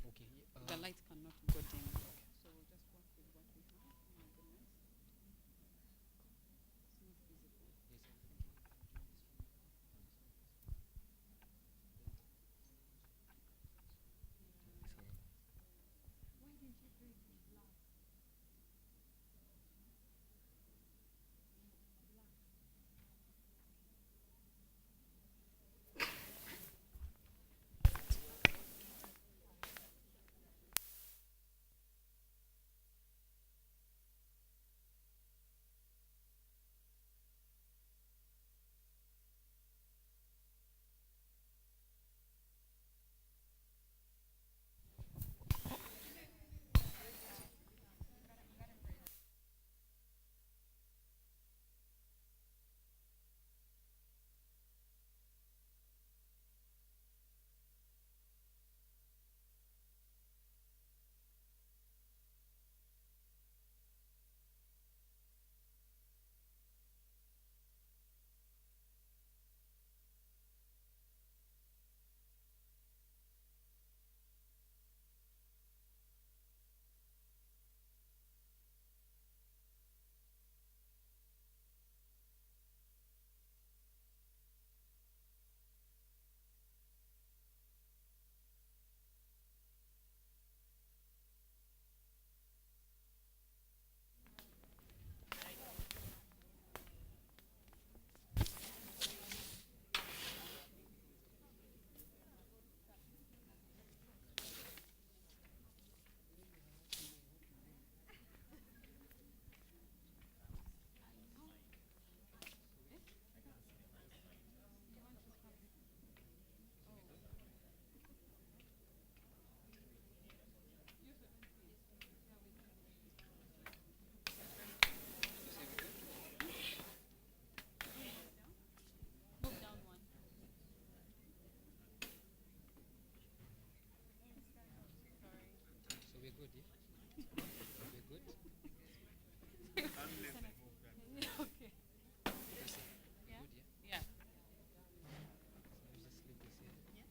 Okay. The light cannot go dim. So we'll just work with what we have. Oh my goodness. It's not visible. Why didn't you do it in black? Move down one. So we're good, yeah? We're good? Okay. Yeah? Good, yeah? Yeah. So let's just leave this here.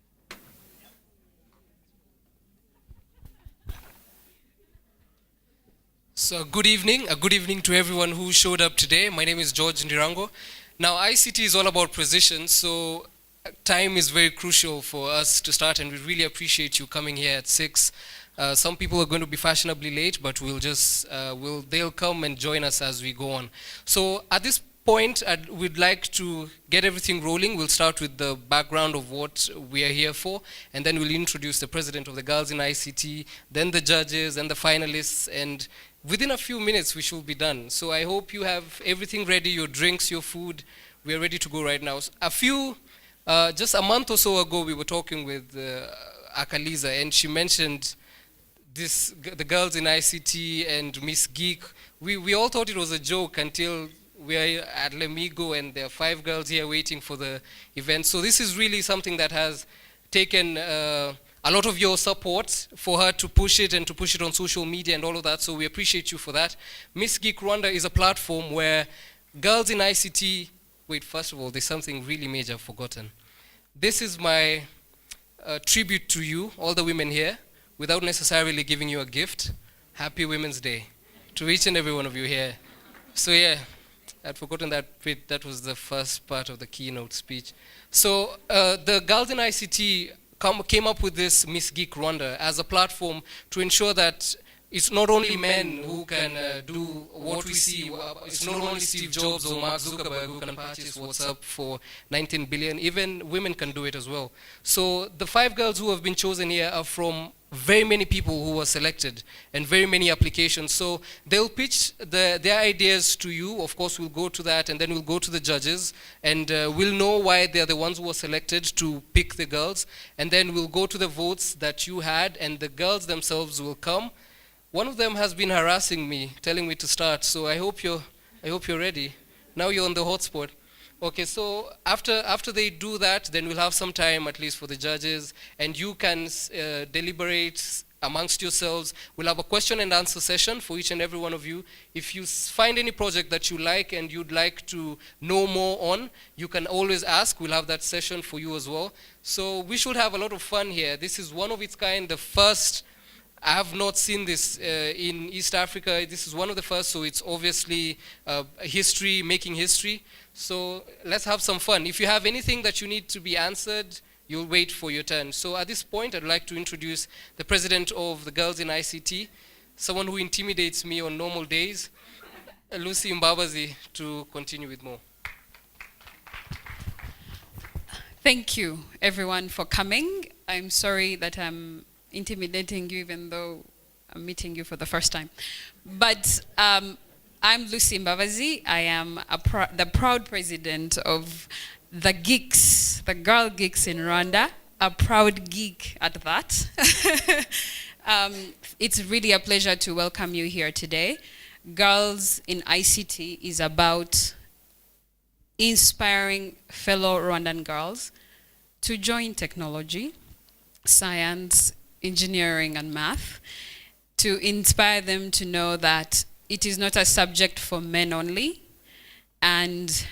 So good evening to everyone who showed up today. My name is George Ndirango. Now ICT is all about precision, so time is very crucial for us to start, and we really appreciate you coming here at 6. Some people are going to be fashionably late, but they'll come and join us as we go on. So at this point, we'd like to get everything rolling. We'll start with the background of what we are here for, and then we'll introduce the president of the Girls in ICT, then the judges and the finalists, and within a few minutes we should be done. So I hope you have everything ready, your drinks, your food. We are ready to go right now. Just a month or so ago, we were talking with Akaliza, and she mentioned the girls in ICT and Miss Geek. We all thought it was a joke until we are at Lemigo and there are 5 girls here waiting for the event. So this is really something that has taken a lot of your support for her to push it and to push it on social media and all of that. So we appreciate you for that. Miss Geek Rwanda is a platform where girls in ICT, wait, first of all, there's something really major I've forgotten. This is my tribute to you, all the women here, without necessarily giving you a gift. Happy Women's Day to each and every one of you here. So yeah, I'd forgotten that bit. That was the first part of the keynote speech. So the Girls in ICT came up with this Miss Geek Rwanda as a platform to ensure that it's not only men who can do what we see. It's not only Steve Jobs or Mark Zuckerberg who can purchase WhatsApp for 19 billion. Even women can do it as well. So the 5 girls who have been chosen here are from very many people who were selected and very many applications. So they'll pitch their ideas to you. Of course, we'll go to that, and then we'll go to the judges, and we'll know why they're the ones who were selected to pick the girls. And then we'll go to the votes that you had, and the girls themselves will come. One of them has been harassing me, telling me to start. So I hope you're ready. Now you're on the hotspot. Okay, so after they do that, then we'll have some time at least for the judges, and you can deliberate amongst yourselves. We'll have a question and answer session for each and every one of you. If you find any project that you like and you'd like to know more on, you can always ask. We'll have that session for you as well. So we should have a lot of fun here. This is one of its kind, the first I have not seen this in East Africa. This is one of the first, so it's obviously history, making history. So let's have some fun. If you have anything that you need to be answered, you'll wait for your turn. So at this point, I'd like to introduce the president of the Girls in ICT, someone who intimidates me on normal days, Lucy Mbabazi, to continue with more. Thank you, everyone, for coming. I'm sorry that I'm intimidating you, even though I'm meeting you for the first time. But I'm Lucy Mbabazi. I am the proud president of the Geeks, the Girl Geeks in Rwanda, a proud geek at that. It's really a pleasure to welcome you here today. Girls in ICT is about inspiring fellow Rwandan girls to join technology, science, engineering, and math, to inspire them to know that it is not a subject for men only, and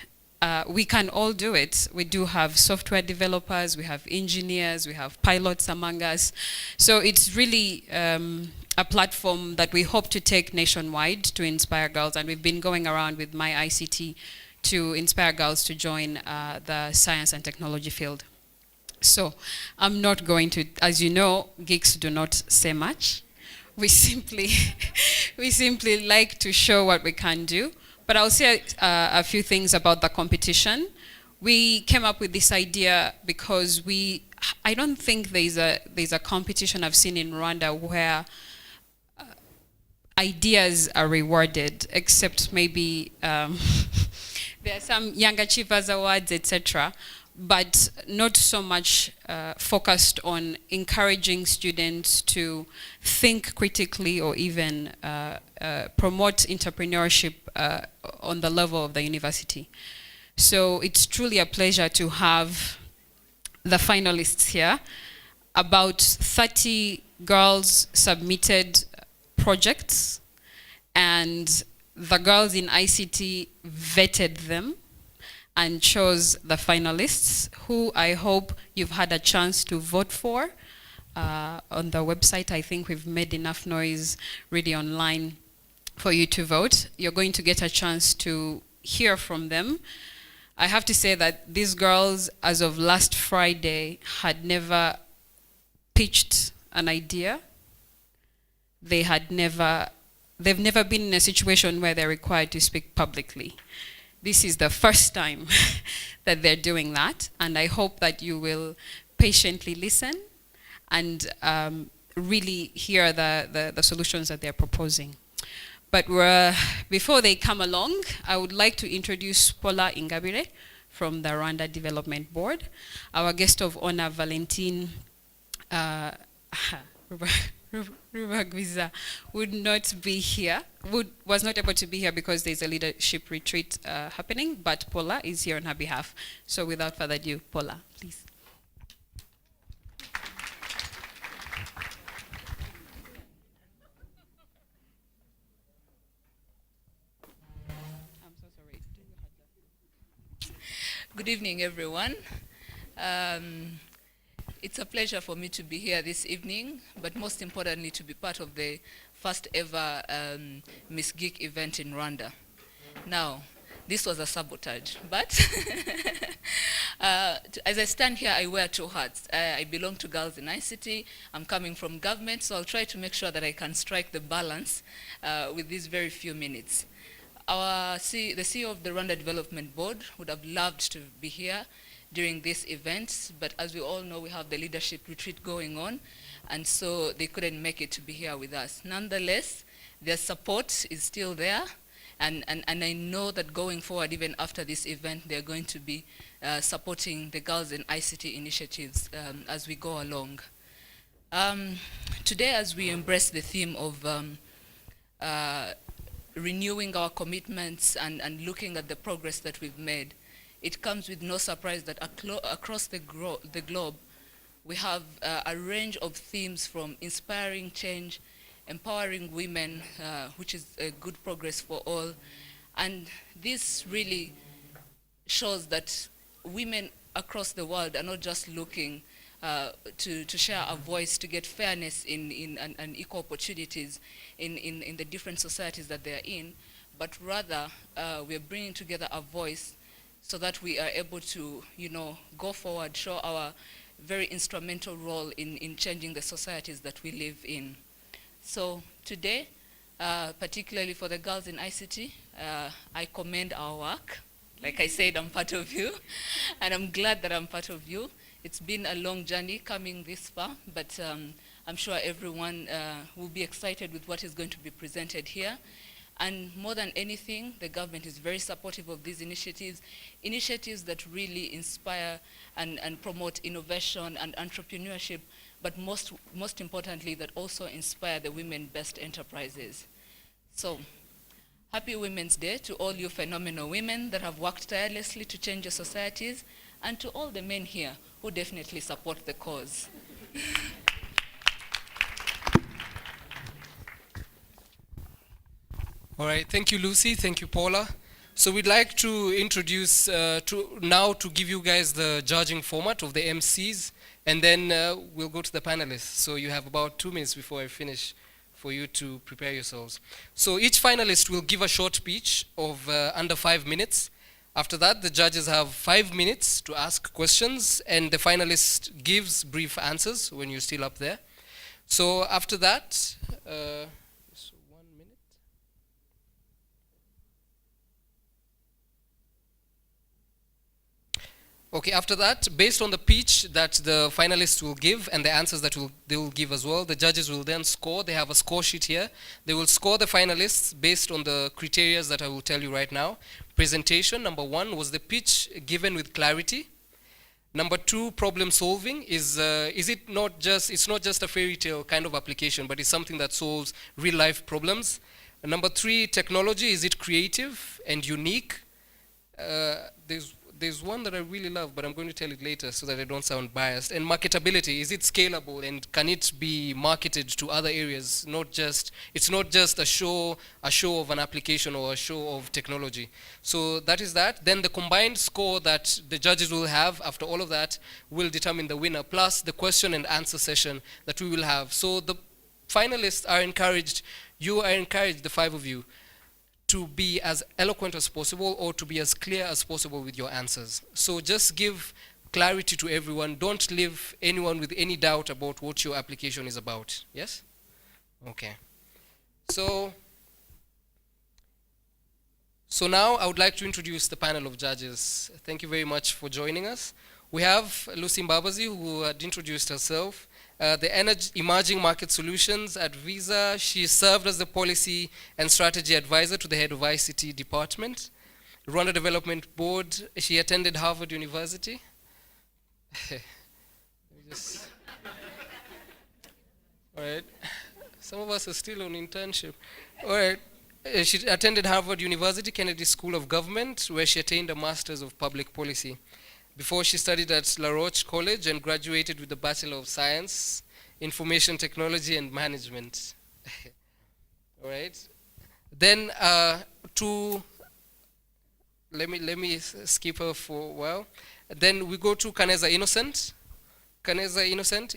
we can all do it. We do have software developers, we have engineers, we have pilots among us. So it's really a platform that we hope to take nationwide to inspire girls, and we've been going around with My ICT to inspire girls to join the science and technology field. So I'm not going to, as you know, geeks do not say much. We simply like to show what we can do. But I'll say a few things about the competition. We came up with this idea because I don't think there's a competition I've seen in Rwanda where ideas are rewarded, except maybe there are some Young Achievers Awards, etc., but not so much focused on encouraging students to think critically or even promote entrepreneurship on the level of the university. So it's truly a pleasure to have the finalists here. About 30 girls submitted projects, and the girls in ICT vetted them and chose the finalists, who I hope you've had a chance to vote for. On the website, I think we've made enough noise really online for you to vote. You're going to get a chance to hear from them. I have to say that these girls, as of last Friday, had never pitched an idea. They've never been in a situation where they're required to speak publicly. This is the first time that they're doing that, and I hope that you will patiently listen and really hear the solutions that they're proposing. But before they come along, I would like to introduce Paula Ingabire from the Rwanda Development Board. Our guest of honor, Valentine Rubagwiza, was not able to be here because there's a leadership retreat happening, but Paula is here on her behalf. So without further ado, Paula, please. I'm so sorry. Good evening, everyone. It's a pleasure for me to be here this evening, but most importantly to be part of the first ever Miss Geek event in Rwanda. Now, this was a sabotage, but as I stand here, I wear two hats. I belong to Girls in ICT. I'm coming from government, so I'll try to make sure that I can strike the balance with these very few minutes. The CEO of the Rwanda Development Board would have loved to be here during this event, but as we all know, we have the leadership retreat going on, and so they couldn't make it to be here with us. Nonetheless, their support is still there, and I know that going forward, even after this event, they're going to be supporting the Girls in ICT initiatives as we go along. Today, as we embrace the theme of renewing our commitments and looking at the progress that we've made, it comes with no surprise that across the globe, we have a range of themes from inspiring change, empowering women, which is a good progress for all. And this really shows that women across the world are not just looking to share our voice, to get fairness and equal opportunities in the different societies that they are in, but rather we are bringing together our voice so that we are able to, go forward, show our very instrumental role in changing the societies that we live in. So today, particularly for the girls in ICT, I commend our work. Like I said, I'm part of you, and I'm glad that I'm part of you. It's been a long journey coming this far, but I'm sure everyone will be excited with what is going to be presented here. And more than anything, the government is very supportive of these initiatives that really inspire and promote innovation and entrepreneurship, but most importantly, that also inspire the women-based enterprises. So, happy Women's Day to all you phenomenal women that have worked tirelessly to change your societies, and to all the men here who definitely support the cause. All right, thank you, Lucy. Thank you, Paula. So we'd like to introduce, to give you guys the judging format of the MCs, and then we'll go to the panelists. So you have about 2 minutes before I finish for you to prepare yourselves. So each finalist will give a short speech of under 5 minutes. After that, the judges have 5 minutes to ask questions, and the finalist gives brief answers when you're still up there. So after that, okay, after that, based on the pitch that the finalists will give and the answers that they will give as well, the judges will then score. They have a score sheet here. They will score the finalists based on the criteria that I will tell you right now. Presentation, number 1, was the pitch given with clarity? Number 2, problem solving, is it not just, it's not just a fairy tale kind of application, but it's something that solves real life problems. And number 3, technology, is it creative and unique? There's one that I really love, but I'm going to tell it later so that I don't sound biased. And marketability, is it scalable, and can it be marketed to other areas? It's not just a show of an application or a show of technology. So that is that. Then the combined score that the judges will have after all of that will determine the winner, plus the question and answer session that we will have. So the finalists are encouraged, you are encouraged, the 5 of you, to be as eloquent as possible or to be as clear as possible with your answers. So just give clarity to everyone. Don't leave anyone with any doubt about what your application is about. Yes? Okay. So now I would like to introduce the panel of judges. Thank you very much for joining us. We have Lucy Mbabazi, who had introduced herself. The Emerging Market Solutions at Visa. She served as the Policy and Strategy Advisor to the head of ICT Department. Rwanda Development Board. She attended Harvard University. All right. Some of us are still on internship. All right. She attended Harvard University, Kennedy School of Government, where she attained a Master's of Public Policy. Before, she studied at La Roche College and graduated with the Bachelor of Science, Information Technology and Management. All right. Then let me skip her for a while. Then we go to Kaneza Innocent. Kaneza Innocent,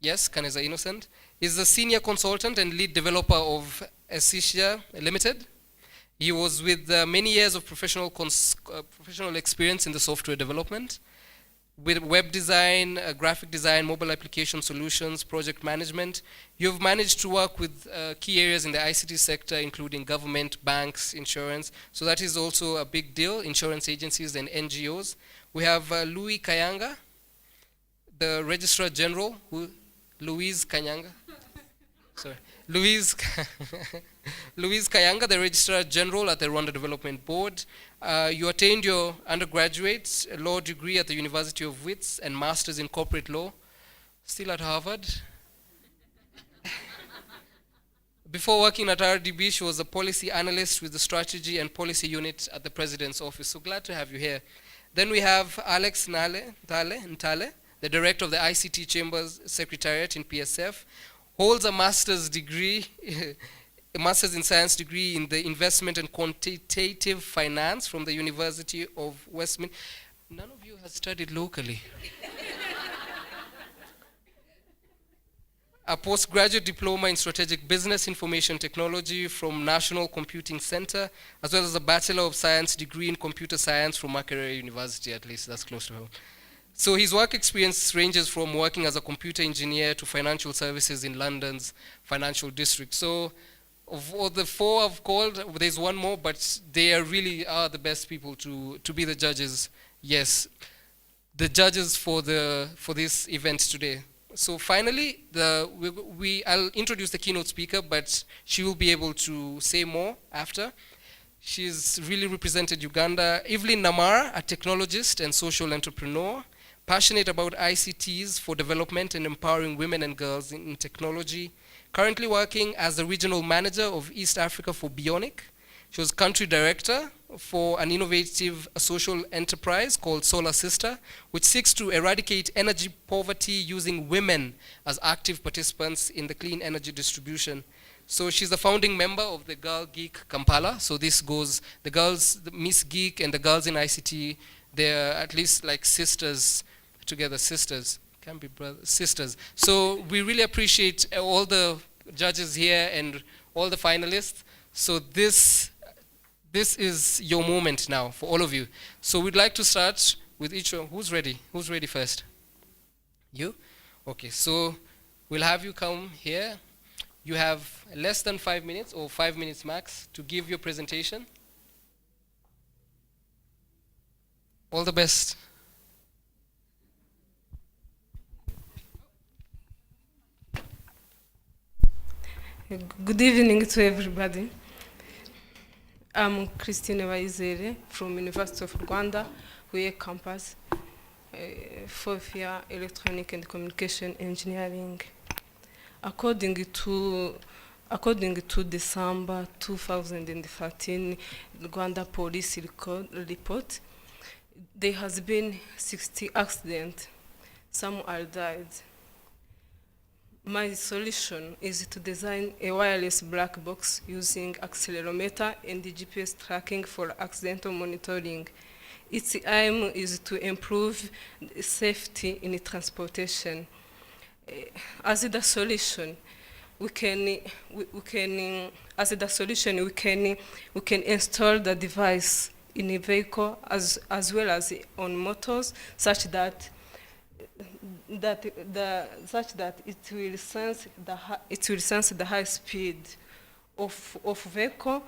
yes, Kaneza Innocent, is the senior consultant and lead developer of Esisia Limited. He was with many years of professional experience in the software development, with web design, graphic design, mobile application solutions, project management. You've managed to work with key areas in the ICT sector, including government, banks, insurance. So that is also a big deal, insurance agencies and NGOs. We have Louis Kayanga, the Registrar General, Louise Kayanga, the Registrar General at the Rwanda Development Board. You attained your undergraduate law degree at the University of Wits and Masters in Corporate Law, still at Harvard. Before working at RDB, she was a policy analyst with the Strategy and Policy Unit at the President's Office. So glad to have you here. Then we have Alex Ntale, the Director of the ICT Chambers Secretariat in PSF, holds a master's degree, a master's in science degree in the investment and quantitative finance from the University of Westminster. None of you has studied locally. a postgraduate diploma in strategic business information technology from National Computing Center, as well as a Bachelor of Science degree in computer science from Makerere University, at least that's close to home. So his work experience ranges from working as a computer engineer to financial services in London's financial district. So of all the four I've called, there's one more, but they really are the best people to be the judges. Yes, the judges for this event today. So finally, I'll introduce the keynote speaker, but she will be able to say more after. She's really represented Uganda. Evelyn Namara, a technologist and social entrepreneur, passionate about ICTs for development and empowering women and girls in technology. Currently working as the regional manager of East Africa for Bionic. She was country director for an innovative social enterprise called Solar Sister, which seeks to eradicate energy poverty using women as active participants in the clean energy distribution. So she's a founding member of the Girl Geek Kampala. So this goes, the girls, the Miss Geek and the girls in ICT, they're at least like sisters together, sisters. Can be brothers, sisters. So we really appreciate all the judges here and all the finalists. So this is your moment now for all of you. So we'd like to start with each one. Who's ready? Who's ready first? You? Okay, so we'll have you come here. You have less than 5 minutes or 5 minutes max to give your presentation. All the best. Good evening to everybody. I'm Christine Waizere from University of Rwanda, Huye campus, fourth year Electronic and Communication Engineering. According to December 2013 Rwanda Police report, there has been 60 accidents. Some are died. My solution is to design a wireless black box using accelerometer and the GPS tracking for accidental monitoring. Its aim is to improve safety in transportation. As the solution, we can install the device in a vehicle as well as on motors, such that it will sense the high speed of vehicle,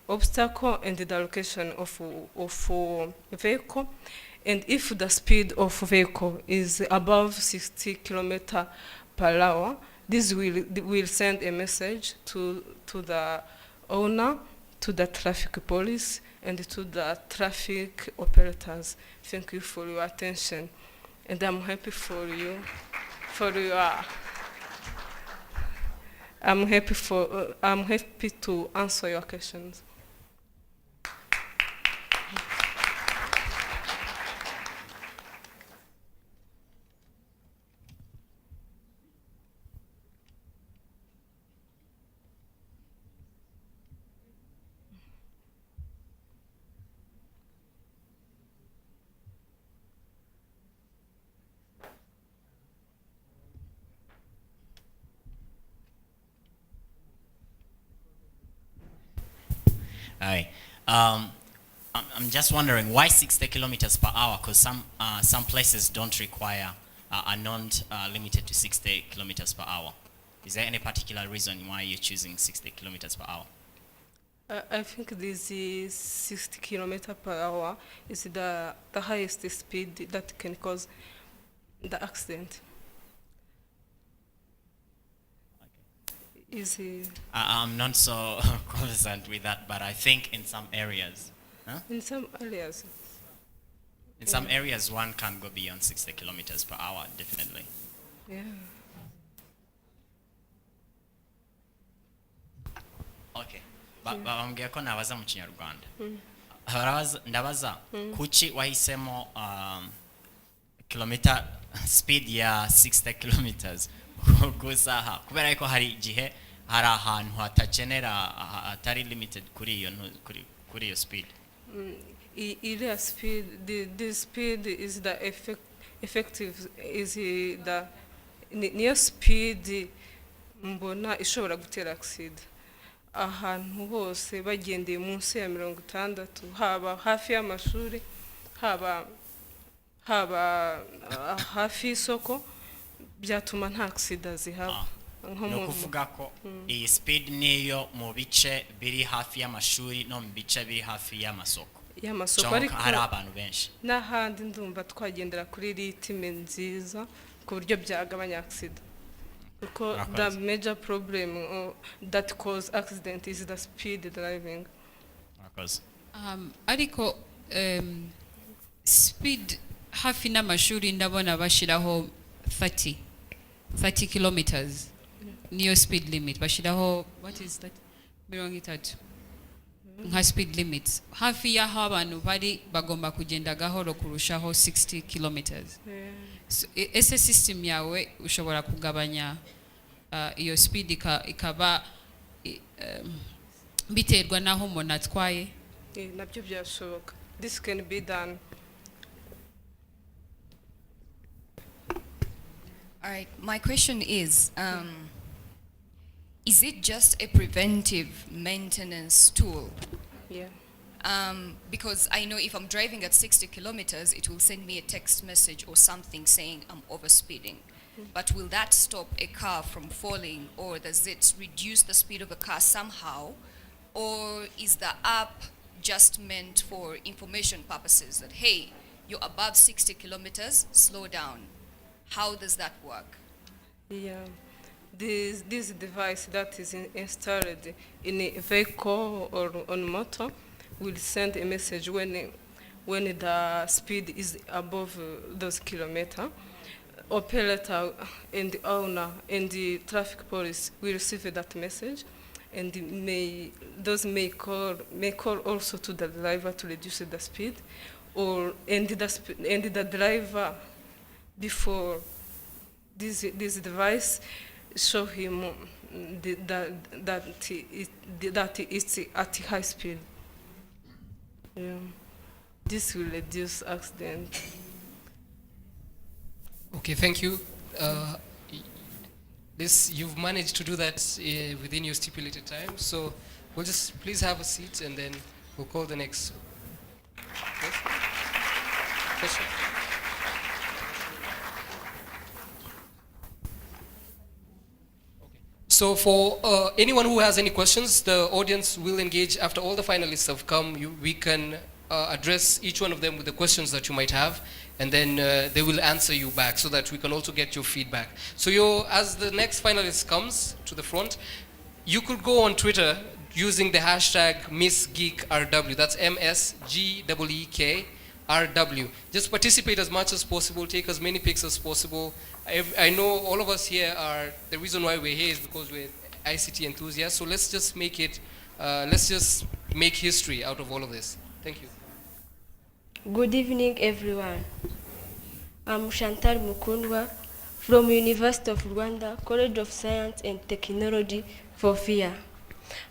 obstacle, and the location of vehicle. And if the speed of vehicle is above 60 km per hour, this will send a message to the owner, to the traffic police, and to the traffic operators. Thank you for your attention. And I'm happy I'm happy to answer your questions. Hi. I'm just wondering why 60 kilometers per hour? Because some places don't require are not limited to 60 kilometers per hour. Is there any particular reason why you're choosing 60 kilometers per hour? I think this is 60 km per hour is the highest speed that can cause the accident. I'm not so conversant with that, but I think in some areas. Huh? In some areas. In some areas, one can go beyond 60 kilometers per hour, definitely. Yeah. Okay. Bambwiye ko nabaza mu Kinyarwanda. Ndabaza kuki wahisemo kilometer speed ya 60 kilometers ku saha, kubera ko hari igihe hari ahantu hatakenera atari limited kuri iyo speed. Area speed, the speed is the effective is the near speed mbona ishobora gutera agisida ahantu hose bagendeye munsi ya 60, haba hafi y'amashuri, haba hafi y'isoko, byatuma nta agisida zihaba. ni ukuvuga ko iyi speed niyo mu bice biri hafi y'amashuri no mu bice biri hafi y'amasoko y'amasoko, ariko hari abantu benshi n'ahandi ndumva twagendera kuri ritime nziza ku buryo byagabanya agisida, kuko the major problem that cause accident is the speed driving. Ariko speed hafi n'amashuri ndabona bashiraho 30 kilometers niyo speed limit bashiraho. What is that? 30 nka speed limits. Hafi y'aho abantu bari bagomba kugenda gahoro kurushaho 60 kilometers. So, ese system yawe ushobora kugabanya iyo speed ikaba biterwa naho umuntu atwaye? Nabyo byashoboka. This can be done. All right, my question is it just a preventive maintenance tool? Yeah. Because I know if I'm driving at 60 kilometers, it will send me a text message or something saying I'm overspeeding. But will that stop a car from falling, or does it reduce the speed of a car somehow? Or is the app just meant for information purposes that, hey, you're above 60 kilometers, slow down? How does that work? Yeah. This device that is installed in a vehicle or on motor will send a message when the speed is above those kilometers. Operator and the owner and the traffic police will receive that message, and may call also to the driver to reduce the speed, or the driver before this device show him that it's at high speed. Yeah. This will reduce accident. Okay, thank you. You've managed to do that within your stipulated time, so we'll just please have a seat and then we'll call the next. Yes? Question? Okay. So for anyone who has any questions, the audience will engage after all the finalists have come. We can address each one of them with the questions that you might have, and then they will answer you back so that we can also get your feedback. So as the next finalist comes to the front, you could go on Twitter using the hashtag MissGeekRW. That's MSGEEKRW. Just participate as much as possible, take as many pics as possible. I know all of us here the reason why we're here is because we're ICT enthusiasts, so let's just make history out of all of this. Thank you. Good evening, everyone. I'm Chantal Mukundwa from University of Rwanda, College of Science and Technology for FIA.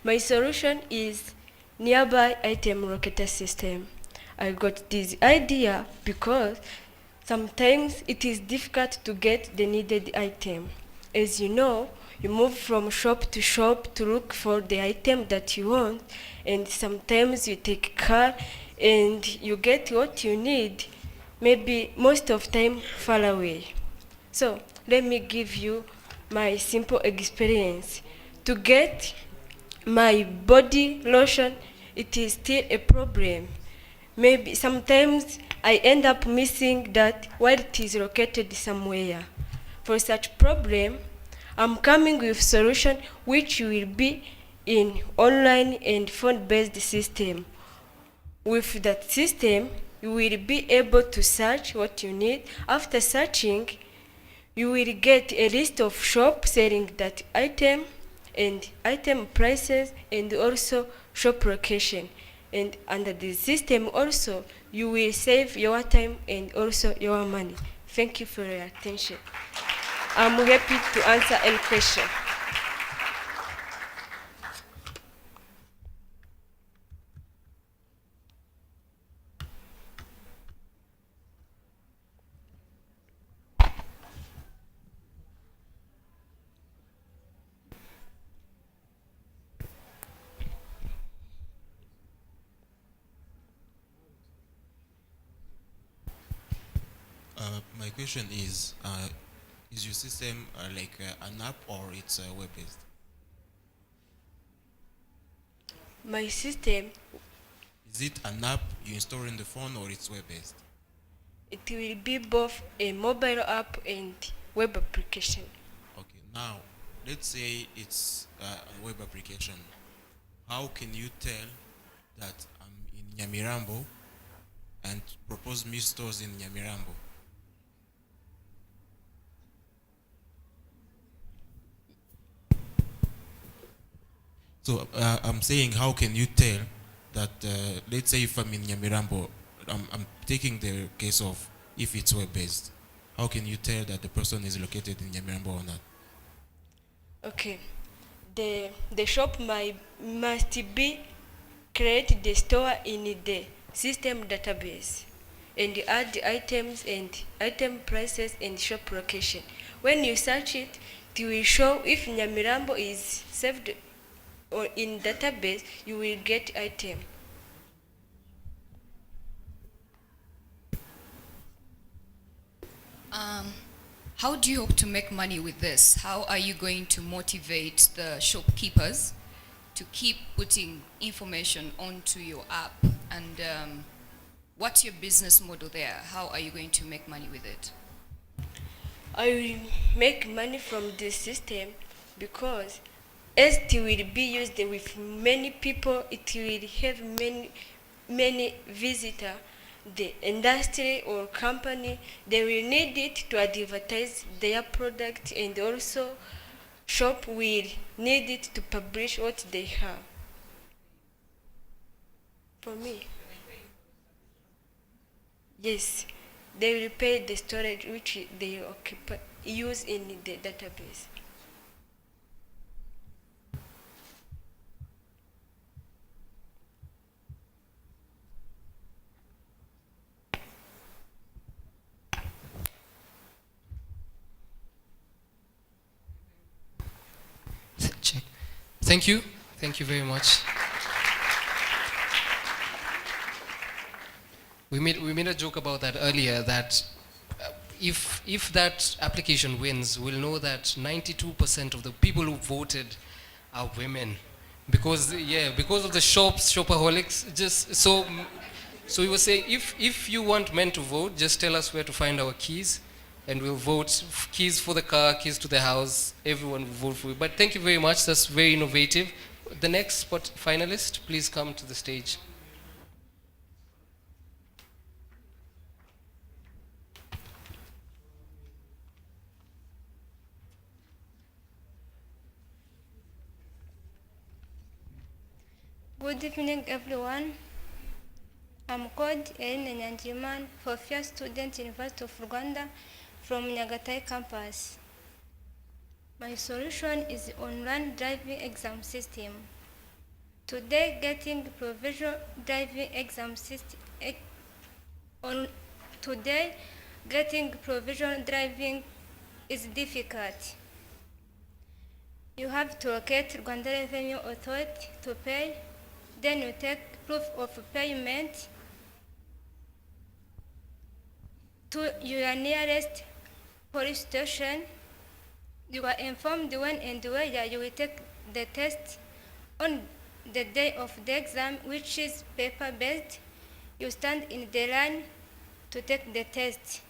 My solution is nearby item locator system. I got this idea because sometimes it is difficult to get the needed item. As you know, you move from shop to shop to look for the item that you want, and sometimes you take a car and you get what you need, maybe most of time far away. So let me give you my simple experience. To get my body lotion, it is still a problem. Maybe sometimes I end up missing that while it is located somewhere. For such problem, I'm coming with solution which will be in online and phone-based system. With that system, you will be able to search what you need. After searching, you will get a list of shops selling that item and item prices and also shop location. And under this system also, you will save your time and also your money. Thank you for your attention. I'm happy to answer any question. My question is your system like an app or it's web-based? My system, Is it an app you install in the phone or it's web-based? it will be both a mobile app and web application. Okay, now let's say it's a web application. How can you tell that I'm in Nyamirambo and propose me stores in Nyamirambo? So I'm saying, how can you tell that, let's say if I'm in Nyamirambo, I'm taking the case of if it's web-based. How can you tell that the person is located in Nyamirambo or not? Okay. The shop must be create the store in the system database and add the items and item prices and shop location. When you search it, it will show if Nyamirambo is saved or in database, you will get item. How do you hope to make money with this? How are you going to motivate the shopkeepers to keep putting information onto your app? And what's your business model there? How are you going to make money with it? I will make money from this system because as it will be used with many people, it will have many visitors. The industry or company, they will need it to advertise their product, and also shop will need it to publish what they have. For me, yes, they will pay the storage which they occupy, use in the database. Check. Thank you. Thank you very much. We made a joke about that earlier, that if that application wins, we'll know that 92% of the people who voted are women, because because of the shopaholics. Just so we will say, if you want men to vote, just tell us where to find our keys, and we'll vote. Keys for the car, keys to the house, everyone will vote for you. But thank you very much. That's very innovative. The next spot finalist, please come to the stage. Good evening, everyone. I'm called Eline Nyanjiman, fourth-year student, University of Rwanda, from Nyagatai campus. My solution is the online driving exam system. Today, getting provisional driving exam system getting provisional driving is difficult. You have to locate Rwanda Revenue Authority to pay. Then you take proof of payment to your nearest police station. You are informed when and where you will take the test. On the day of the exam, which is paper-based, you stand in the line to take the test.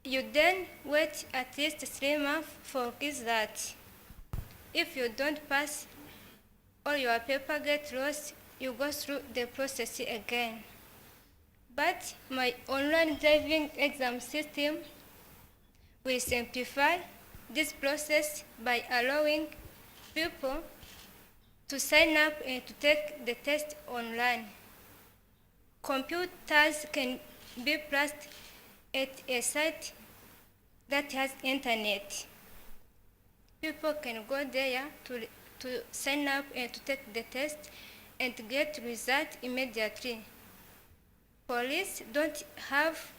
You then wait at least 3 months for result. If you don't pass or your paper gets lost, you go through the process again. But my online driving exam system will simplify this process by allowing people to sign up and to take the test online. Computers can be placed at a site that has internet. People can go there to sign up and to take the test and get results immediately. Police don't have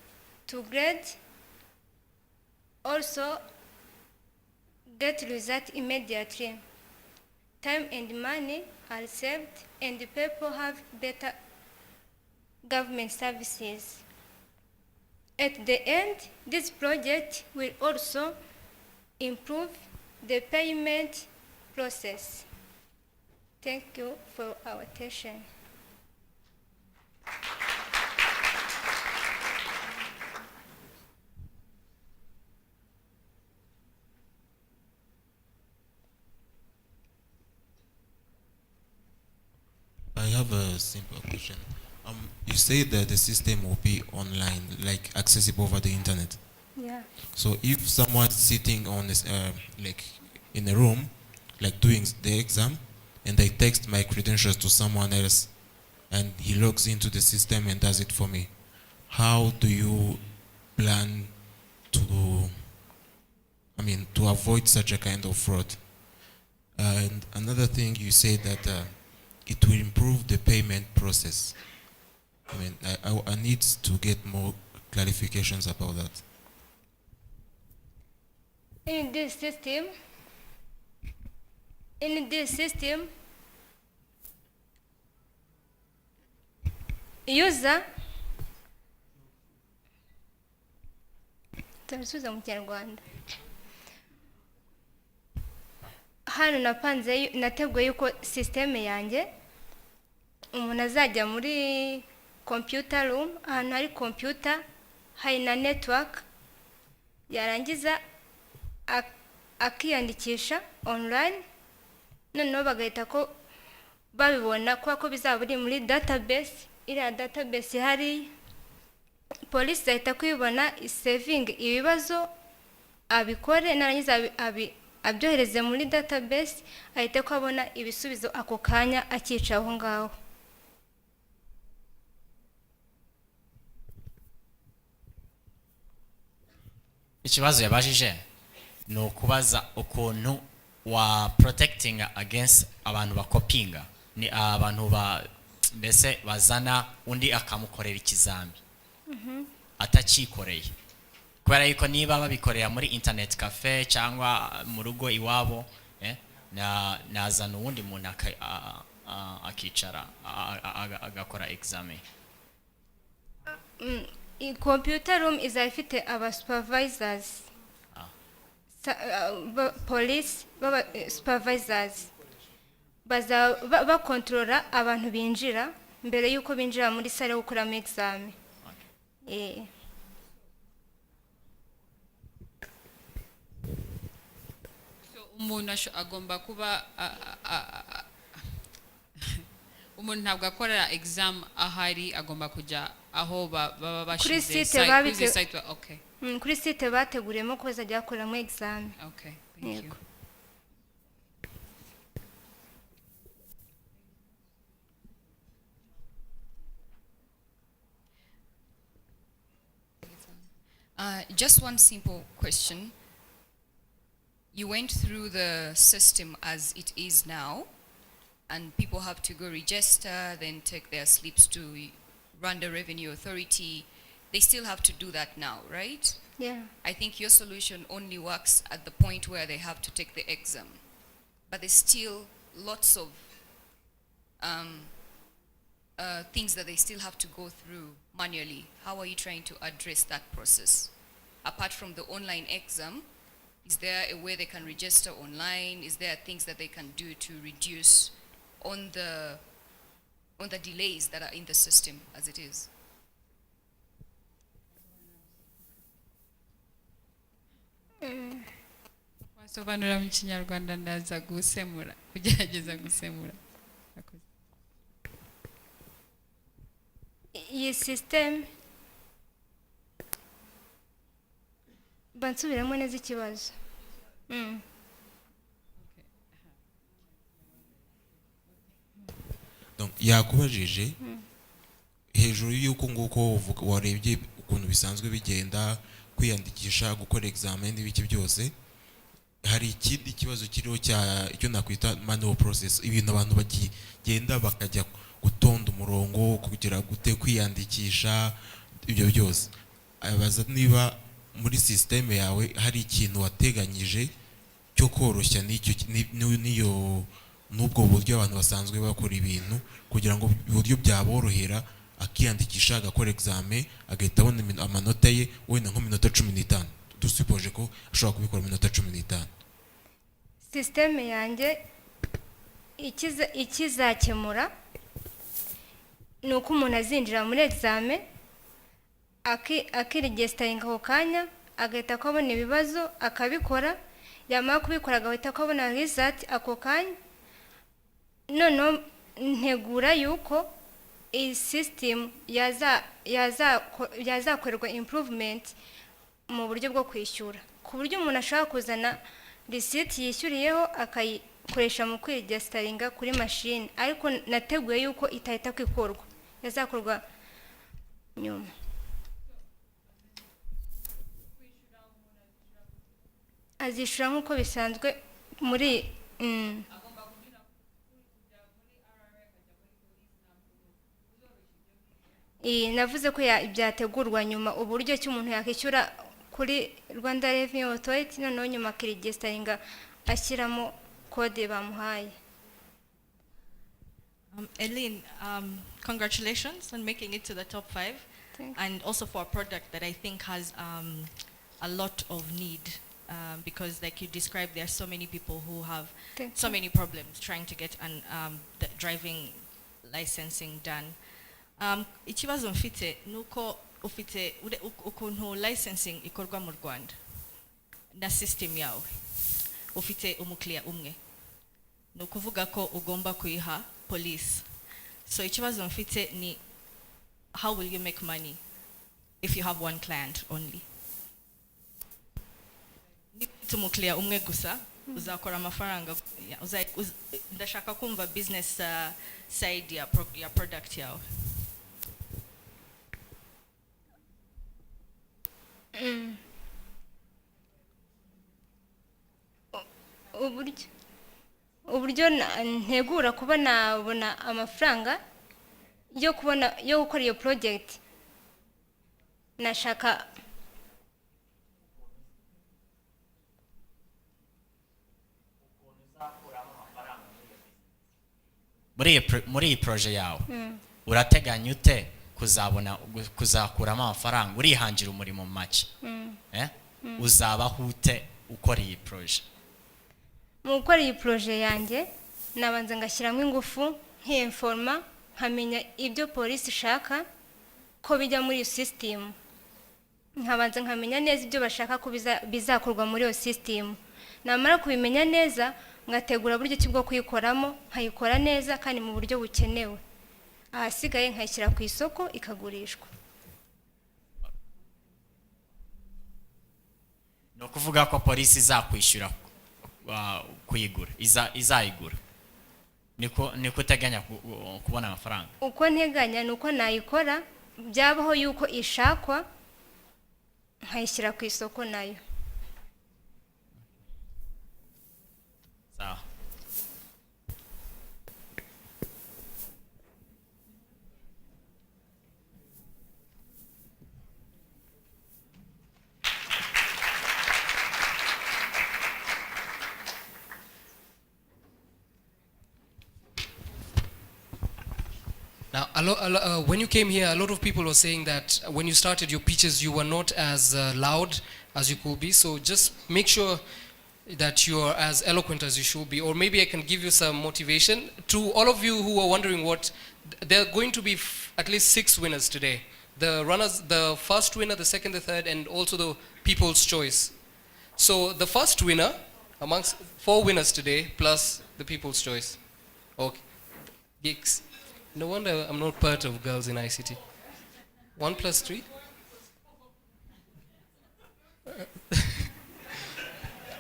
to grade, also get results immediately. Time and money are saved, and the people have better government services. At the end, this project will also improve the payment process. Thank you for our attention. I have a simple question. You say that the system will be online, like accessible over the internet. Yeah. So if someone is sitting on this, like in a room, like doing the exam, and I text my credentials to someone else, and he logs into the system and does it for me, how do you plan to, to avoid such a kind of fraud? And another thing, you say that it will improve the payment process. I need to get more clarifications about that. In this system, user turasubiza mu Kinyarwanda. Hano nateguye yuko system yanjye umuntu azajya muri computer room, ahantu hari computer, hari na network, yarangiza akiyandikisha online, noneho bagahita ko babibona ko bizaba biri muri database. Iriya database hari police ahita kwibona saving ibibazo abikore, narangiza abyohereze muri database, ahita ko abona ibisubizo ako kanya akica aho ngaho. Ikibazo yabajije ni ukubaza ukuntu wa protecting against abantu bakopinga, ni abantu mbese bazana undi akamukorera ikizami atacikoreye, kubera yuko niba babikorera muri internet cafe cyangwa mu rugo iwabo, nazana uwundi muntu akicara agakora examen. In computer room is ifite aba supervisors, police supervisors bakontorora abantu binjira mbere yuko binjira muri sale yo gukoramo examen. So umuntu agomba kuba umuntu ntabwo akorera exam ahari, agomba kujya aho baba bashize site. Okay. Kuri site bateguriyemo ko bazajya bakoramo examen. Okay, thank you. Just one simple question. You went through the system as it is now, and people have to go register, then take their slips to Rwanda Revenue Authority. They still have to do that now, right? Yeah. I think your solution only works at the point where they have to take the exam. But there's still lots of things that they still have to go through manually. How are you trying to address that process? Apart from the online exam, is there a way they can register online? Is there things that they can do to reduce on the delays that are in the system as it is? Wasobanura mu Kinyarwanda ndaza gusemura, kugerageza gusemura. Iyi system bansubiramo neza ikibazo. Donc yakubajije hejuru y'uko nguko warebye ukuntu bisanzwe bigenda, kwiyandikisha, gukora examen n'ibiki byose, hari ikindi kibazo kiriho icyo nakwita manual process, ibintu abantu bagenda bakajya gutonda umurongo kugira gute kwiyandikisha, ibyo byose. Abaza niba muri system yawe hari ikintu wateganyije cyo koroshya n'ubwo buryo abantu basanzwe bakora ibintu, kugira ngo uburyo byaborohera akiyandikisha agakora examen agahita abona amanota ye wenda nko minota 15 dusupoje ko ashobora kubikora minota 15. System yanjye ikizakemura ni uko umuntu azinjira muri examen akiregisitaringa ako kanya agahita akabona ibibazo akabikora, yamara kubikora agahita akabona result ako kanya. Noneho ntegura yuko iyi system yazakorerwa improvement mu buryo bwo kwishyura, ku buryo umuntu ashobora kuzana receipt yishyuriyeho akayikoresha mu kwiregisitaringa kuri machine, ariko nateguye yuko itahita kwikorwa, yazakorwa nyuma. Azishura nk'uko bisanzwe muri navuze ko byategurwa nyuma, uburyo ki umuntu yakishyura kuri Rwanda Revenue Authority, noneho nyuma akiregisitaringa ashyiramo kode bamuhaye. Eileen, congratulations on making it to the top 5, and also for a product that I think has a lot of need, because like you described, there are so many people who have so many problems trying to get the driving licensing done. Ikibazo mfite nuko ufite ukuntu licensing ikorwa mu Rwanda na system yawe, ufite umukiriya umwe, nukuvuga ko ugomba kuyiha police. So ikibazo mfite ni how will you make money if you have one client only? Ni umukiriya umwe gusa uzakora amafaranga, ndashaka kumva business side ya product yawe. Uburyo ntegura kuba nabona amafaranga yo gukora iyo project, nashaka muri iyi projet yawe urateganya ute kuzakuramo amafaranga, urihangira umurimo mu make uzabaho ute ukora iyi projet? Mu gukora iyi projet yanjye nabanza ngashyiramo ingufu, nk'informa, nkamenya ibyo polisi ishaka ko bijya muri iyo system, nkabanza nkamenya neza ibyo bashaka ko bizakorwa muri iyo system. Namara kubimenya neza ngategura buryo ki bwo kuyikoramo, nkayikora neza kandi mu buryo bukenewe, ahasigaye nkayishyira ku isoko ikagurishwa. No kuvuga ko polisi izakwishyura kuyigura, izayigura, niko uteganya kubona amafaranga? Uko nteganya nuko nayikora, byabaho yuko ishakwa nkayishyira ku isoko nayo. Sawa. Now, when you came here, a lot of people were saying that when you started your pitches, you were not as loud as you could be. So just make sure that you are as eloquent as you should be. Or maybe I can give you some motivation. To all of you who are wondering there are going to be at least 6 winners today. The runners, the first winner, the second, the third, and also the people's choice. So the first winner amongst 4 winners today, plus the people's choice. Okay. Geeks. No wonder I'm not part of Girls in ICT. 1 + 3?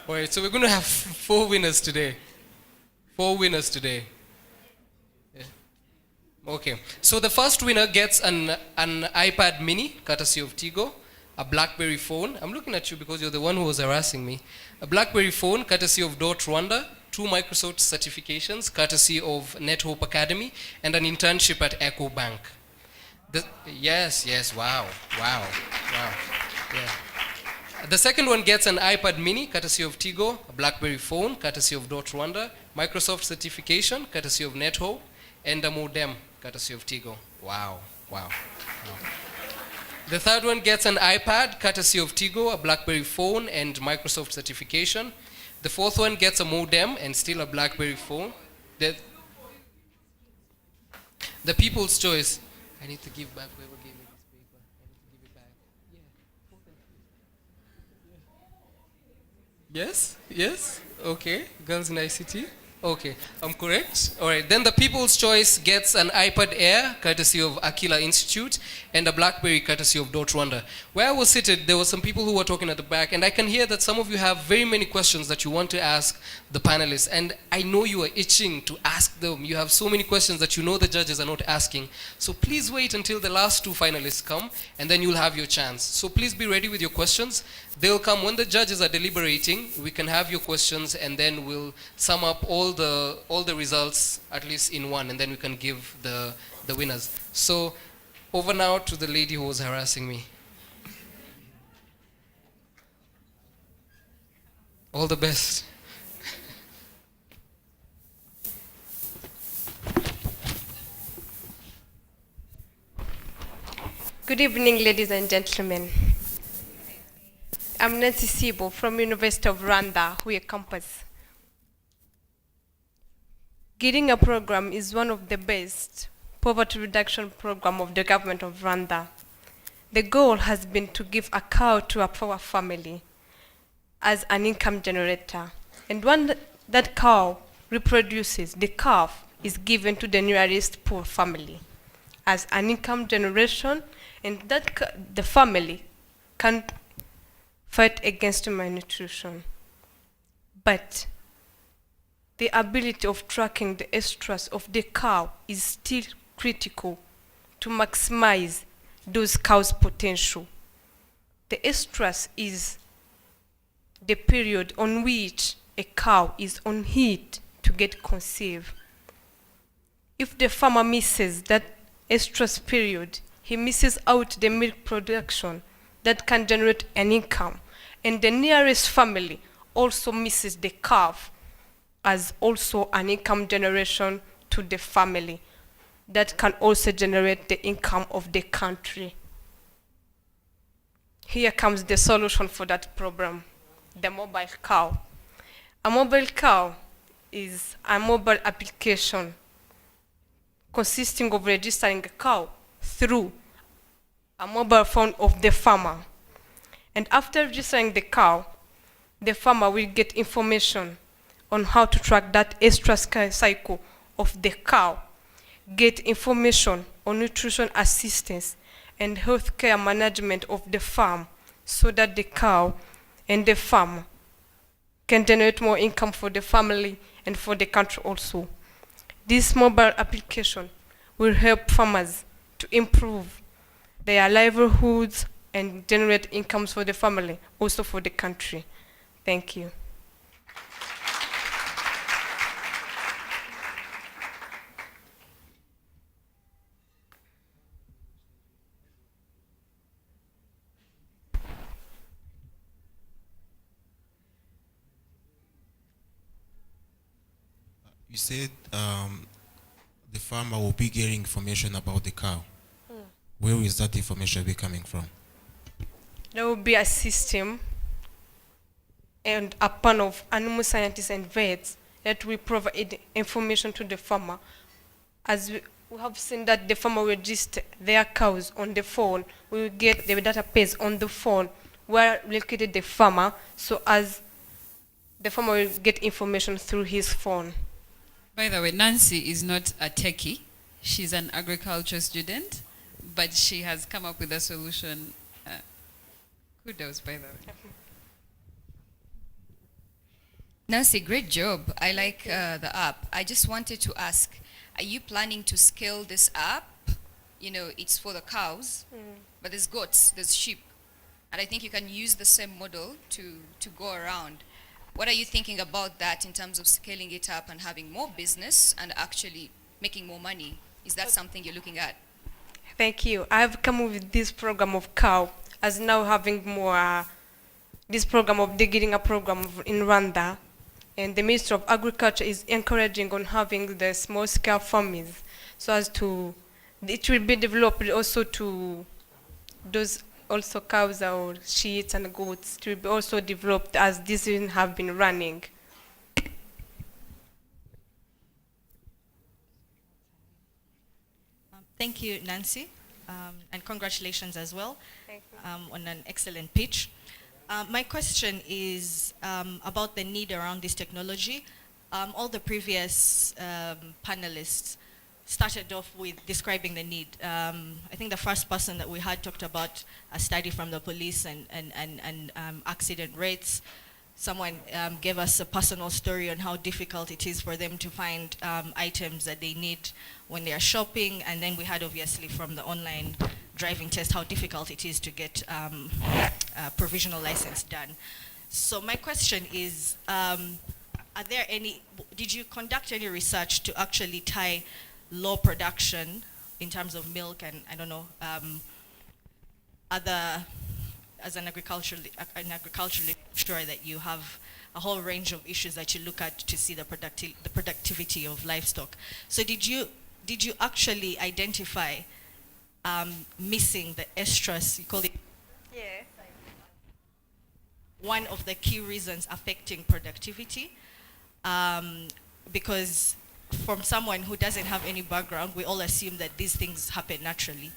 Alright, so we're going to have 4 winners today. 4 winners today. Yeah. Okay, so the first winner gets an iPad mini, courtesy of Tigo, a BlackBerry phone. I'm looking at you because you're the one who was harassing me. A BlackBerry phone, courtesy of Geek Rwanda, 2 Microsoft certifications, courtesy of NetHope Academy, and an internship at Echo Bank. Yes, wow. Yeah. The second one gets an iPad mini, courtesy of Tigo, a BlackBerry phone, courtesy of Geek Rwanda, Microsoft certification, courtesy of NetHope, and a modem, courtesy of Tigo. Wow. Wow. The third one gets an iPad, courtesy of Tigo, a BlackBerry phone, and Microsoft certification. The fourth one gets a modem and still a BlackBerry phone. The people's choice. I need to give back whoever gave me this paper. I need to give it back. Yeah. Yes? Yes? Okay. Girls in ICT? Okay, I'm correct. All right, then the People's Choice gets an iPad Air, courtesy of Aquila Institute, and a BlackBerry, courtesy of Dot Rwanda. Where I was seated, there were some people who were talking at the back, and I can hear that some of you have very many questions that you want to ask the panelists, and I know you are itching to ask them. You have so many questions that you know the judges are not asking. So please wait until the last two finalists come, and then you'll have your chance. So please be ready with your questions. They'll come when the judges are deliberating. We can have your questions, and then we'll sum up all the results at least in one, and then we can give the winners. So over now to the lady who was harassing me. All the best. Good evening, ladies and gentlemen. I'm Nancy Sibo from University of Rwanda, Huye campus. Getting a program is one of the best poverty reduction program of the government of Rwanda. The goal has been to give a cow to a poor family as an income generator. And when that cow reproduces, the calf is given to the nearest poor family as an income generation, and that the family can fight against malnutrition. But the ability of tracking the estrus of the cow is still critical to maximize those cows' potential. The estrus is the period on which a cow is on heat to get conceived. If the farmer misses that estrus period, he misses out the milk production that can generate an income, and the nearest family also misses the calf as also an income generation to the family that can also generate the income of the country. Here comes the solution for that problem, the mobile cow. A mobile cow is a mobile application consisting of registering a cow through a mobile phone of the farmer. And after registering the cow, the farmer will get information on how to track that estrus cycle of the cow, get information on nutrition assistance and healthcare management of the farm, so that the cow and the farmer can generate more income for the family and for the country also. This mobile application will help farmers to improve their livelihoods and generate incomes for the family, also for the country. Thank you. You said the farmer will be getting information about the cow. Where is that information be coming from? There will be a system and a panel of animal scientists and vets that will provide information to the farmer. As we have seen that the farmer will register their cows on the phone, we will get the database on the phone where located the farmer, so as the farmer will get information through his phone. By the way, Nancy is not a techie. She's an agriculture student, but she has come up with a solution. Kudos, by the way. Nancy, great job. I like the app. I just wanted to ask, are you planning to scale this app? You know, it's for the cows, but there's goats, there's sheep. And I think you can use the same model to go around. What are you thinking about that in terms of scaling it up and having more business and actually making more money? Is that something you're looking at? Thank you. I have come up with this program of cow as now having more, this program of digging a program in Rwanda. And the Ministry of Agriculture is encouraging on having the small scale farmers so as to it will be developed also to those also cows or sheep and goats. It will be also developed as these have been running. Thank you, Nancy, and congratulations as well on an excellent pitch. My question is about the need around this technology. All the previous panelists started off with describing the need. I think the first person that we had talked about a study from the police and accident rates. Someone gave us a personal story on how difficult it is for them to find items that they need when they are shopping. And then we had obviously from the online driving test how difficult it is to get a provisional license done. So my question is, did you conduct any research to actually tie low production in terms of milk and I don't know, as an agriculturally sure that you have a whole range of issues that you look at to see the productivity of livestock. So did you actually identify missing the estrus, you call it? Yeah. One of the key reasons affecting productivity, because from someone who doesn't have any background, we all assume that these things happen naturally.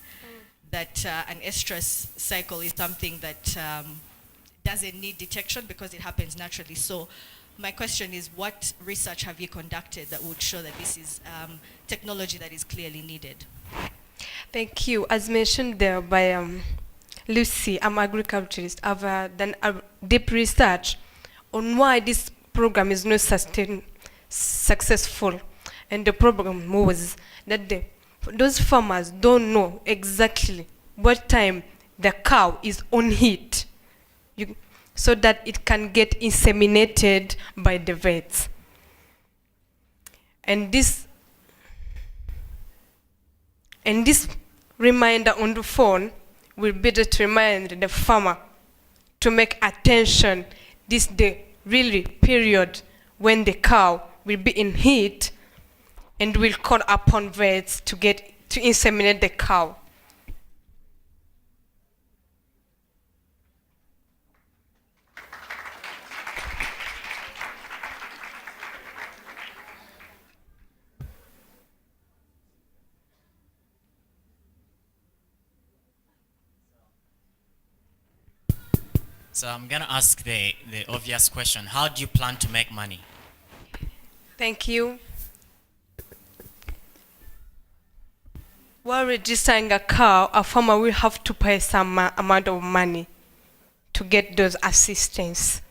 That an estrus cycle is something that doesn't need detection because it happens naturally. So my question is, what research have you conducted that would show that this is technology that is clearly needed? Thank you. As mentioned there by Lucy, I'm an agriculturist. I've done a deep research on why this program is not successful. And the problem was that those farmers don't know exactly what time the cow is on heat, so that it can get inseminated by the vets. And this reminder on the phone will be to remind the farmer to make attention. This the really period when the cow will be in heat, and will call upon vets to inseminate the cow. So I'm going to ask the obvious question. How do you plan to make money? Thank you. While registering a cow, a farmer will have to pay some amount of money to get those assistance.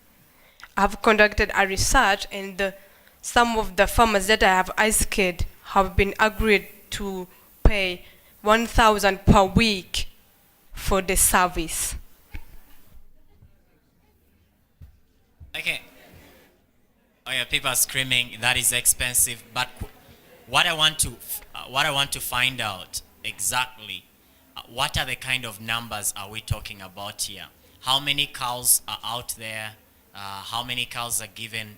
I've conducted a research, and some of the farmers that I have asked have been agreed to pay 1,000 per week for the service. Okay. Oh yeah, people are screaming that is expensive, but what I want to find out exactly, what are the kind of numbers are we talking about here? How many cows are out there? How many cows are given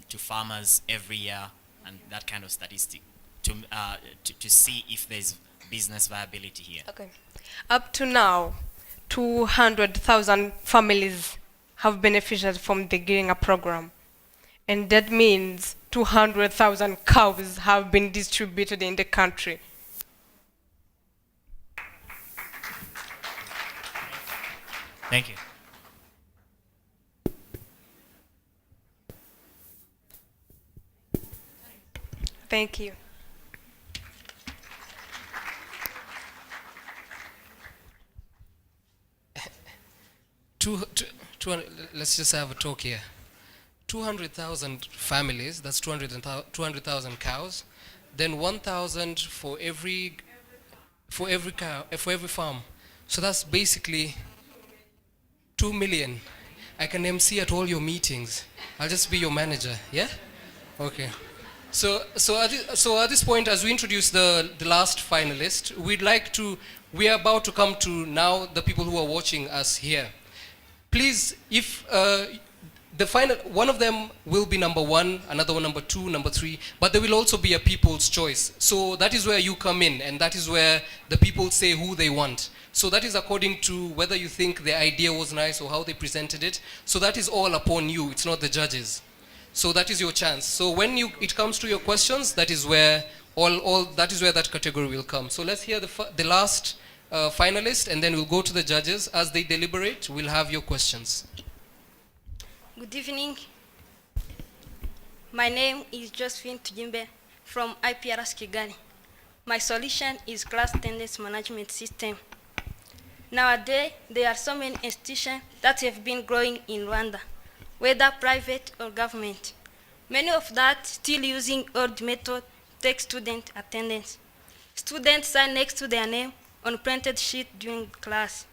to farmers every year, and that kind of statistic to see if there's business viability here. Okay. Up to now, 200,000 families have benefited from the Geek program. And that means 200,000 cows have been distributed in the country. Thank you. Thank you. Let's just have a talk here. 200,000 families, that's 200,000 cows, then 1,000 for every cow, for every farm. So that's basically 2 million. I can MC at all your meetings. I'll just be your manager, yeah? Okay. So at this point, as we introduce the last finalist, we are about to come to now the people who are watching us here. Please, if the final one of them will be number 1, another one number 2, number 3, but there will also be a people's choice. So that is where you come in, and that is where the people say who they want. So that is according to whether you think the idea was nice or how they presented it. So that is all upon you, it's not the judges. So that is your chance. So when it comes to your questions, that is where that category will come. So let's hear the last finalist, and then we'll go to the judges. As they deliberate, we'll have your questions. Good evening. My name is Josephine Tujimbe from IPRS Kigali. My solution is class attendance management system. Nowadays, there are so many institutions that have been growing in Rwanda, whether private or government. Many of that still using old method take student attendance. Students sign next to their name on printed sheet during class.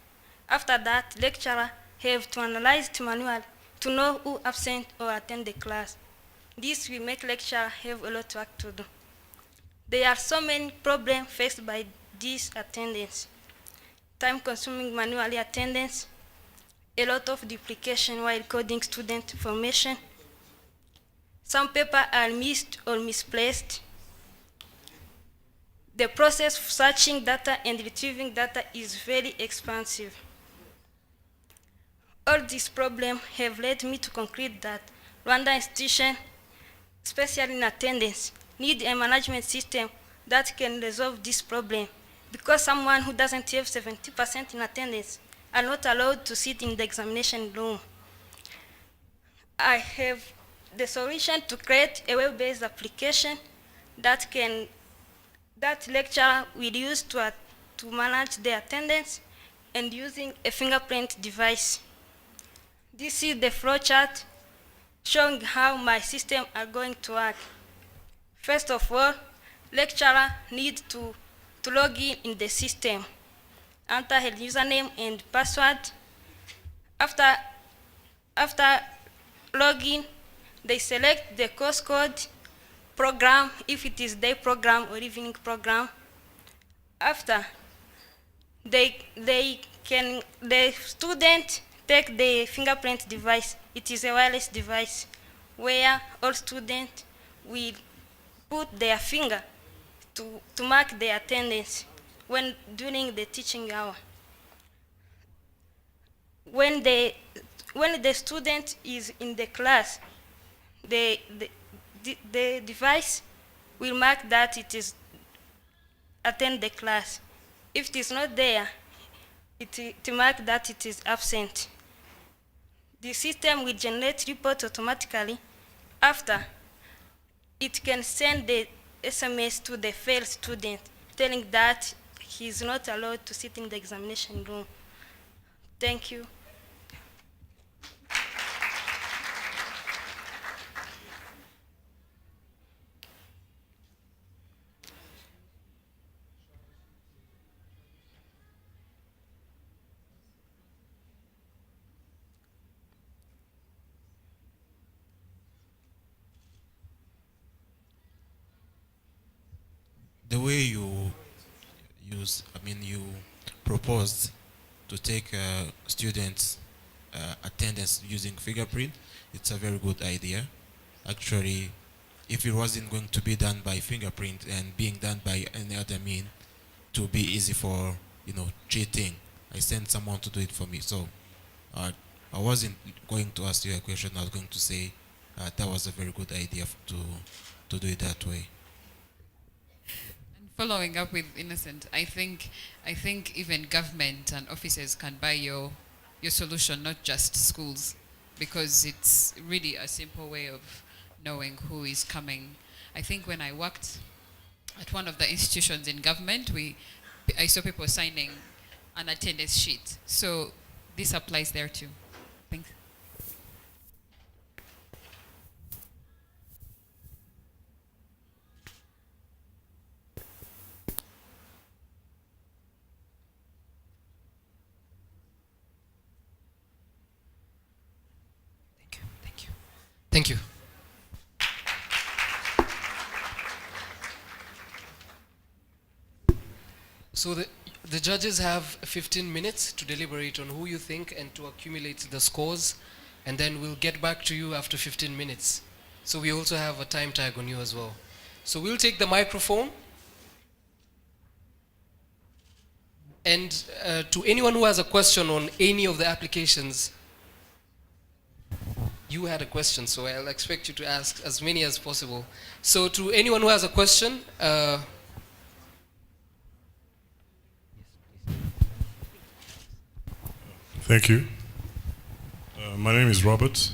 After that, lecturer have to analyze it manually to know who absent or attend the class. This will make lecturer have a lot of work to do. There are so many problems faced by this attendance. Time-consuming manually attendance, a lot of duplication while coding student information. Some papers are missed or misplaced. The process of searching data and retrieving data is very expensive. All these problems have led me to conclude that Rwanda institutions, especially in attendance, need a management system that can resolve this problem, because someone who doesn't have 70% in attendance are not allowed to sit in the examination room. I have the solution to create a web-based application that lecturer will use to manage the attendance and using a fingerprint device. This is the flowchart showing how my system are going to work. First of all, lecturer needs to log in the system, enter her username and password. After login, they select the course code, program, if it is day program or evening program. After, the student take the fingerprint device. It is a wireless device where all students will put their finger to mark their attendance during the teaching hour. When the student is in the class, the device will mark that it is attend the class. If it is not there, it mark that it is absent. The system will generate report automatically. After, it can send the SMS to the failed student telling that he is not allowed to sit in the examination room. Thank you. The way you proposed to take students' attendance using fingerprint, it's a very good idea. Actually, if it wasn't going to be done by fingerprint and being done by any other mean, to be easy for cheating, I sent someone to do it for me. So I wasn't going to ask you a question. I was going to say that was a very good idea to do it that way. Following up with Innocent, I think even government and offices can buy your solution, not just schools, because it's really a simple way of knowing who is coming. I think when I worked at one of the institutions in government, I saw people signing an attendance sheet. So this applies there too. Thanks. Thank you. So the judges have 15 minutes to deliberate on who you think and to accumulate the scores. and then we'll get back to you after 15 minutes. So we also have a time tag on you as well. So we'll take the microphone, and to anyone who has a question on any of the applications, you had a question, so I'll expect you to ask as many as possible. So to anyone who has a question, Thank you. My name is Robert.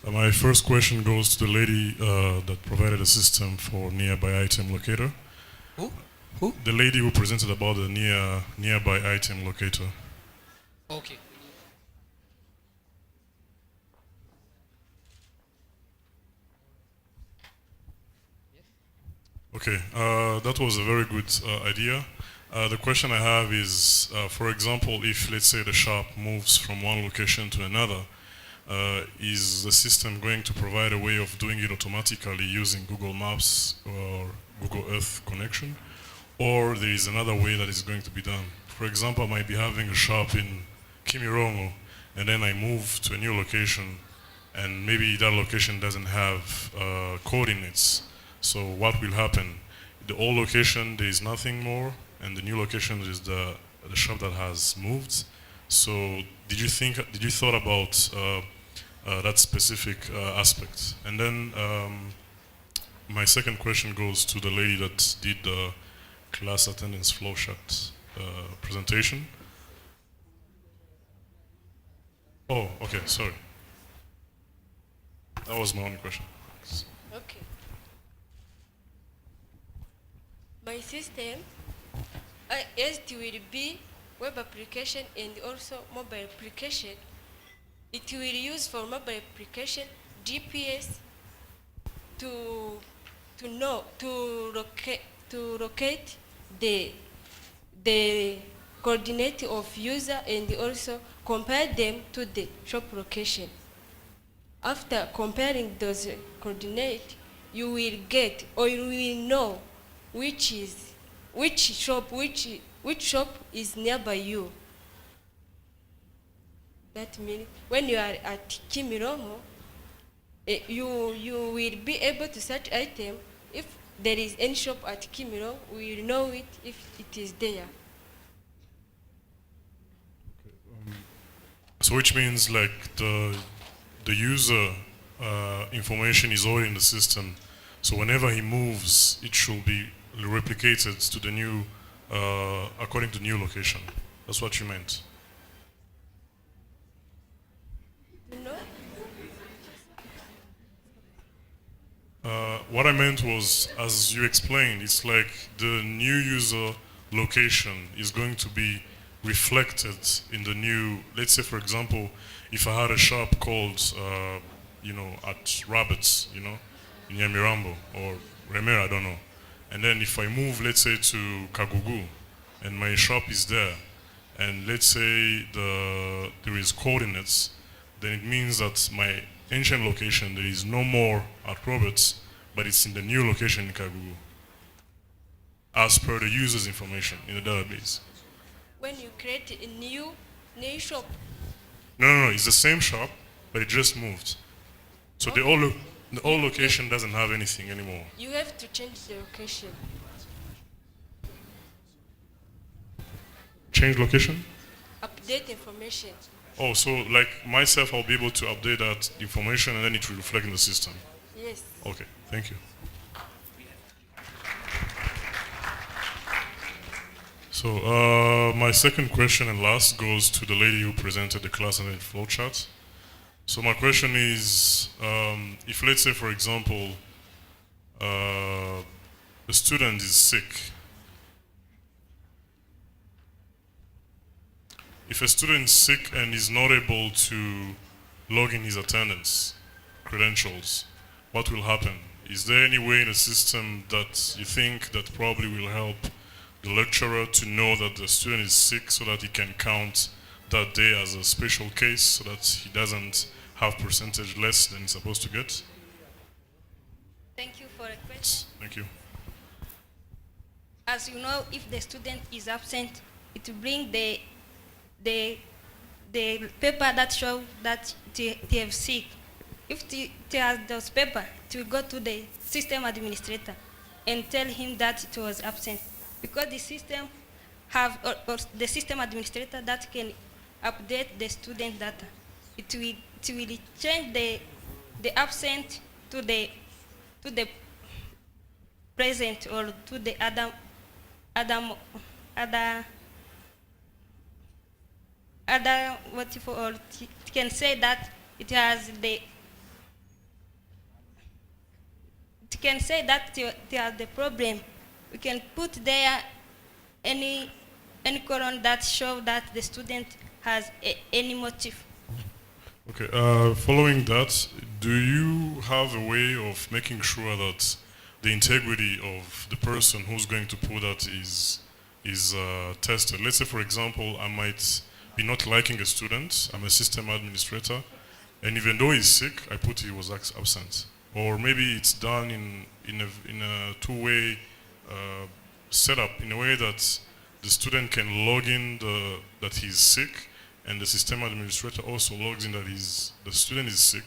My first question goes to the lady that provided a system for nearby item locator. Who? Who? The lady who presented about the nearby item locator. Okay. Okay, that was a very good idea. The question I have is, for example, if let's say the shop moves from one location to another, is the system going to provide a way of doing it automatically using Google Maps or Google Earth connection? Or there is another way that is going to be done? For example, I might be having a shop in Kimirongo, and then I move to a new location, and maybe that location doesn't have coordinates. So what will happen? The old location, there is nothing more, and the new location is the shop that has moved. So did you thought about that specific aspect? And then my second question goes to the lady that did the class attendance flowchart presentation. Oh, okay, sorry. That was my only question. Okay. My system, as it will be web application and also mobile application, it will use for mobile application GPS to locate the coordinate of user and also compare them to the shop location. After comparing those coordinates, you will get, or you will know which shop is nearby you. That means when you are at Kimirongo, you will be able to search item. If there is any shop at Kimirongo, we will know it if it is there. So which means like the user information is already in the system. So whenever he moves, it should be replicated to the new, according to new location. That's what you meant. No? What I meant was, as you explained, it's like the new user location is going to be reflected in the new, let's say for example, if I had a shop called, at Rabbits, in Nyamirambo or Remera, I don't know. And then if I move, let's say to Kagugu, and my shop is there, and let's say there is coordinates, then it means that my ancient location, there is no more at Roberts, but it's in the new location in Kagugu, as per the user's information in the database. When you create a new shop. No, it's the same shop, but it just moved. So the old location doesn't have anything anymore. You have to change the location. Change location? Update information. Oh, so like myself, I'll be able to update that information and then it will reflect in the system. Yes. Okay, thank you. So my second question and last goes to the lady who presented the class and the flowchart. So my question is, if let's say for example, a student is sick. If a student is sick and is not able to log in his attendance credentials, what will happen? Is there any way in the system that you think that probably will help the lecturer to know that the student is sick so that he can count that day as a special case so that he doesn't have percentage less than he's supposed to get? Thank you for the question. Thank you. As you know, if the student is absent, it will bring the the paper that show that they have sick. If they has those paper, it will go to the system administrator and tell him that it was absent. Because the system have, or the system administrator that can update the student data. It will change the absent to the present or to the other what if, or it can say that it has the, it can say that they have the problem. We can put there any column that show that the student has any motive. Okay, following that, do you have a way of making sure that the integrity of the person who's going to put that is tested? Let's say, for example, I might be not liking a student, I'm a system administrator, and even though he's sick, I put he was absent. Or maybe it's done in a two-way setup, in a way that the student can log in that he's sick, and the system administrator also logs in that the student is sick,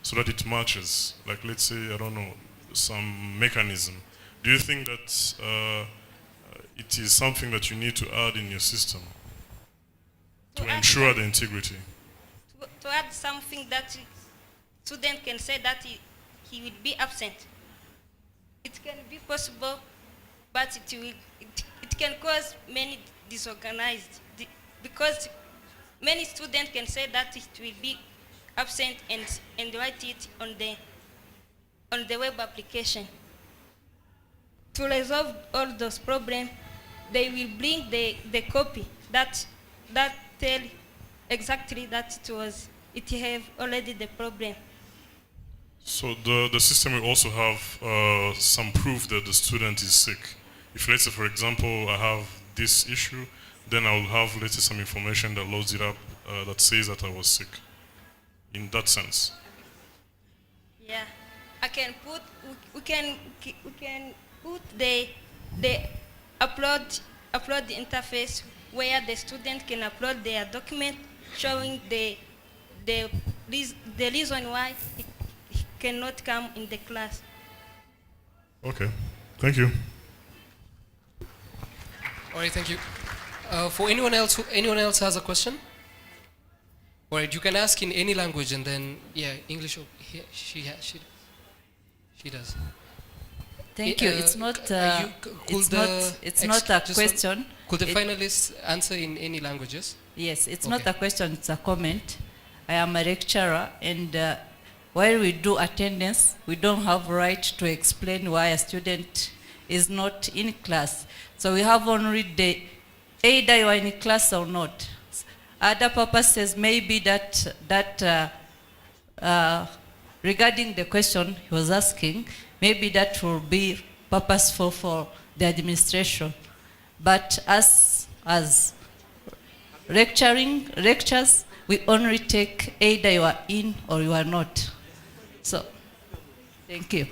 so that it matches. Like, let's say, I don't know, some mechanism. Do you think that it is something that you need to add in your system to ensure the integrity? To add something that student can say that he will be absent. It can be possible, but it can cause many disorganized, because many students can say that it will be absent and write it on the web application. To resolve all those problems, they will bring the copy that tell exactly that it have already the problem. So the system will also have some proof that the student is sick. If, let's say, for example, I have this issue, then I will have, let's say, some information that loads it up that says that I was sick. In that sense. Yeah, we can put the upload interface where the student can upload their document showing the reason why he cannot come in the class. Okay, thank you. All right, thank you. For anyone else has a question? All right, you can ask in any language, and then English. She does. Thank you. It's not. It's not a question. Could the finalists answer in any languages? Yes, it's not a question. It's a comment. I am a lecturer, and while we do attendance, we don't have right to explain why a student is not in class. So we have only the either you are in class or not. Other purposes maybe that regarding the question he was asking, maybe that will be purposeful for the administration. But as lectures, we only take either you are in or you are not. So, thank you.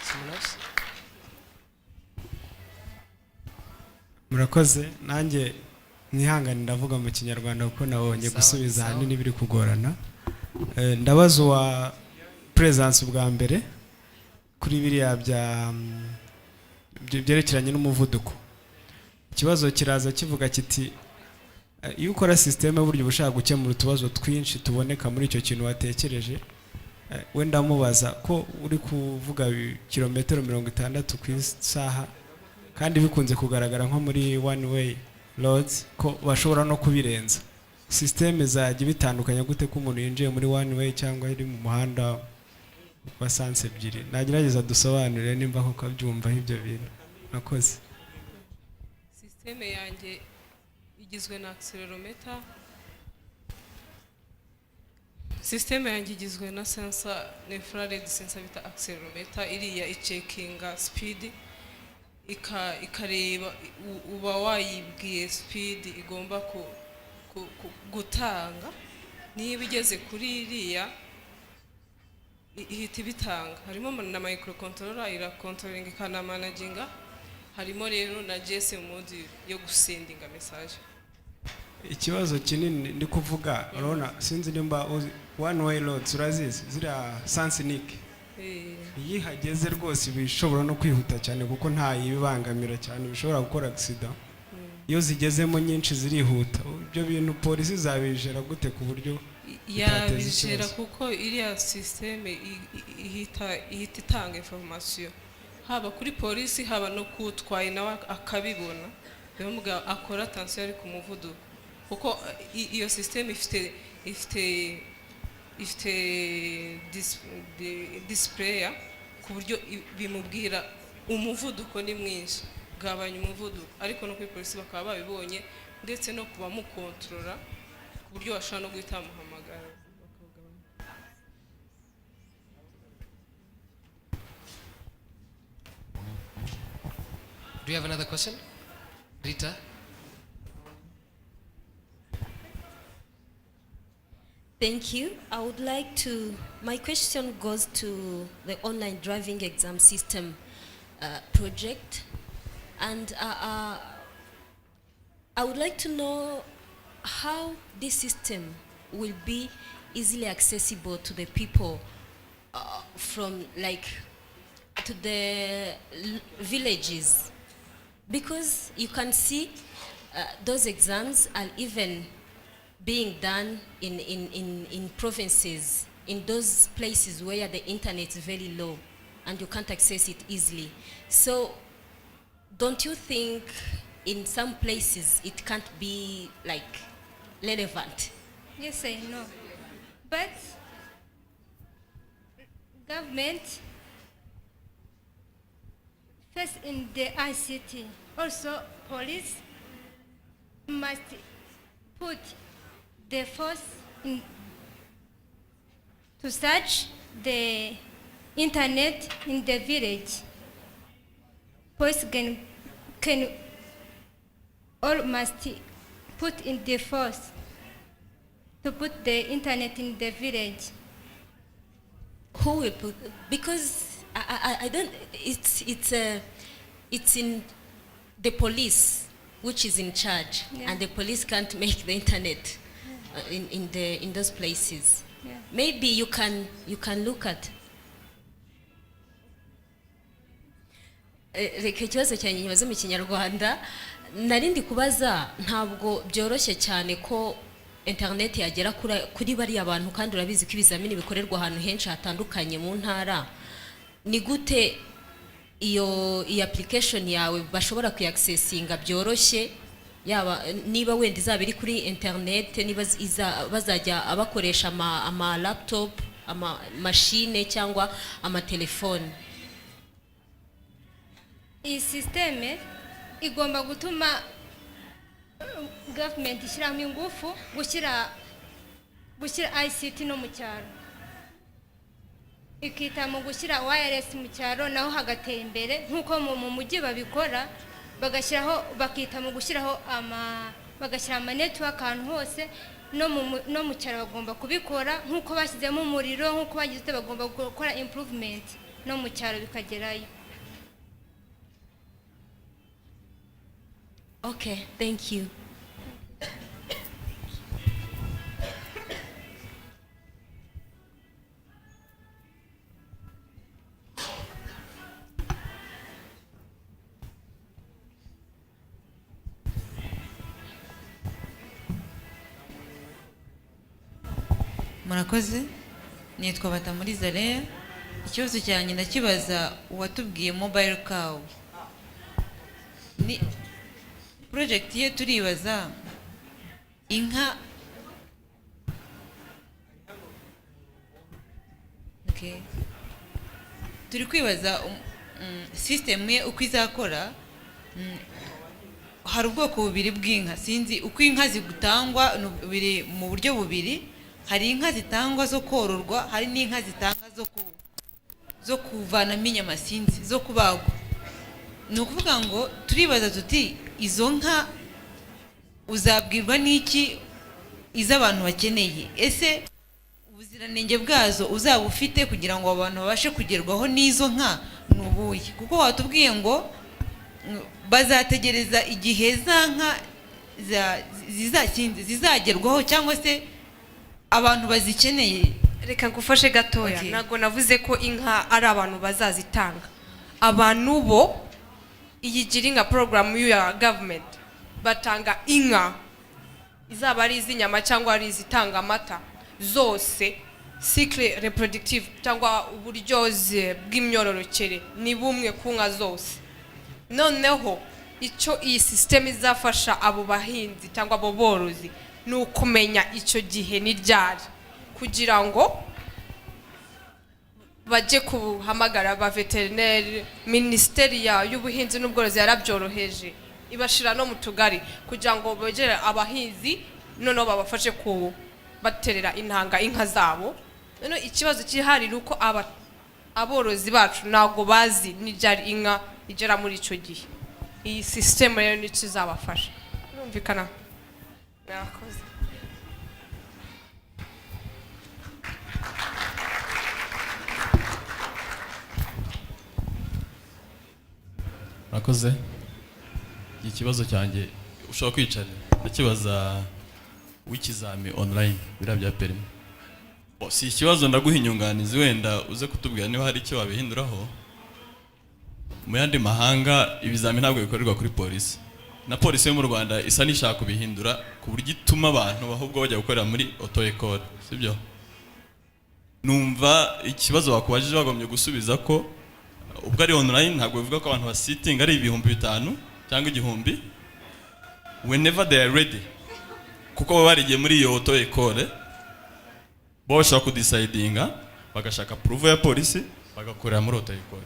Someone else? Murakoze, nanjye mwihangane ndavuga mu Kinyarwanda kuko nabonye gusubiza ahanini biri kugorana. Ndabaza wa presence bwa mbere kuri biriya byerekeranye n'umuvuduko. Ikibazo kiraza kivuga kiti iyo ukora systeme buryo bushaka gukemura utubazo twinshi tuboneka muri icyo kintu watekereje, wenda mubaza ko uri kuvuga kilometero 60 ku isaha kandi bikunze kugaragara nko muri one way roads ko bashobora no kubirenza. Systeme zajya bitandukanye gute ko umuntu yinjiye muri one way cyangwa iri mu muhanda wa sanse ebyiri? Nagerageza dusobanurire nimba ko kabyumva ibyo bintu. Nakoze. Systeme yanjye igizwe na accelerometer. Systeme yanjye igizwe na sensor, infrared sensor bita accelerometer, iriya icekinga speed, ikareba uba wayibwiye speed igomba gutanga, niba igeze kuri iriya ihita ibitanga. Harimo na microcontroller iracontrolling ikanamanaginga, harimo rero na GSM mode yo gusendinga message. ikibazo kinini ndi kuvuga urabona sinzi nimba one way roads urazizi ziriya sansinike iyo ihageze rwose bishobora no kwihuta cyane kuko nta yibangamira cyane bishobora gukora accident iyo zigezemo nyinshi zirihuta ibyo bintu polisi zabijera gute ku buryo yabijera kuko iriya systeme ihita itanga information haba kuri polisi haba no kutwaye nawe akabibona rero muga akora attention ari ku muvuduko kuko iyo systeme ifite display ku buryo bimubwira umuvuduko ni mwinshi gabanya umuvuduko ariko no kuri polisi bakaba babibonye ndetse no kuba mukontrola ku buryo bashobora no guhita bamuhamagara. Do you have another question? Rita? Thank you. I would like to, my question goes to the online driving exam system project. And I would like to know how this system will be easily accessible to the people from like to the villages. Because you can see those exams are even being done in provinces, in those places where the internet is very low and you can't access it easily. So don't you think in some places it can't be like relevant? Yes, I know. But government first in the ICT, also police must put the force in to search the internet in the village. Police can or must put in the force to put the internet in the village. Who will put? Because I don't. It's in the police which is in charge, and the police can't make the internet in those places. Yeah. Maybe you can look at. Reka ikibazo cyanjye nyibaze mu Kinyarwanda narindi kubaza ntabwo byoroshye cyane ko internet yagera kuri bari abantu kandi urabizi ko ibizamini bikorerwa ahantu henshi hatandukanye mu ntara ni gute iyo application yawe bashobora kuyaccessinga byoroshye yaba niba wenda izaba iri kuri internet niba bazajya abakoresha ama laptop ama machine cyangwa ama telefone. Iyi systeme igomba gutuma government ishyiramo ingufu gushyira ICT no mu cyaro, ikita mu gushyira wireless mu cyaro naho hagatera imbere nk'uko mu mujyi babikora, bakita mu gushyiraho bagashyira ama network ahantu hose no mu cyaro bagomba kubikora nk'uko bashyizemo umuriro nk'uko bagize bagomba gukora improvement no mu cyaro bikagerayo. Okay, thank you. Murakoze, nitwa Batamuri Zalea. Ikibazo cyanjye ndakibaza uwatubwiye mobile cow. Ni project ye turibaza inka. Okay. Turi kwibaza system ye uko izakora. Hari ubwoko bubiri bw'inka, sinzi uko inka zigutangwa biri mu buryo bubiri. Hari inka zitangwa zo kororwa, hari n'inka zitanga zo kuvanamo inyama sinzi zo kubagwa. Ni ukuvuga ngo turibaza tuti izo nka uzabwirwa n'iki iz'abantu bakeneye, ese ubuziranenge bwazo uzaba ufite kugira ngo abantu babashe kugerwaho n'izo nka nubuye? Kuko watubwiye ngo bazategereza igihe za nka zizagerwaho cyangwa se abantu bazikeneye. Reka ngufashe gatoya. Okay. Nago navuze ko inka ari abantu bazazitanga. Abantu bo iyi giringa program ya government batanga inka izaba ari izinyama cyangwa ari izitanga amata zose cycle reproductive cyangwa uburyoze bw'imyororokere ni bumwe ku nka zose. Noneho icyo iyi system izafasha abo bahinzi cyangwa abo borozi ni ukumenya icyo gihe ni ryari kugira ngo bajye kuhamagara ba veterinary. Ministeri y'ubuhinzi n'ubworozi yarabyoroheje ibashira no mu tugari kugira ngo begere abahinzi noneho babafashe ku baterera intanga inka zabo. None ikibazo kihari nuko aborozi bacu nago bazi ni ryari inka igera muri icyo gihe. Iyi system rero ni kizabafasha. Urumvikana? Murakoze. Murakoze. Ikibazo cyanjye ushobora kwicara ndakibaza w'ikizami online bira bya perimi. Si ikibazo ndaguha inyunganizi wenda uze kutubwira niba hari icyo wabihinduraho. Mu yandi mahanga ibizami ntabwo bikorerwa kuri polisi. Na polisi yo mu Rwanda isa nishaka kubihindura ku buryo ituma abantu ahubwo bajya gukorera muri auto école, sibyo? Numva ikibazo bakubajije bagomye gusubiza ko ubwo ari online ntabwo bivuga ko abantu basitinga ari 5,000 cyangwa 1,000 whenever they are ready, kuko baba barigiye muri iyo auto école bo bashaka kudecidinga bagashaka proof ya polisi bagakorera muri auto école.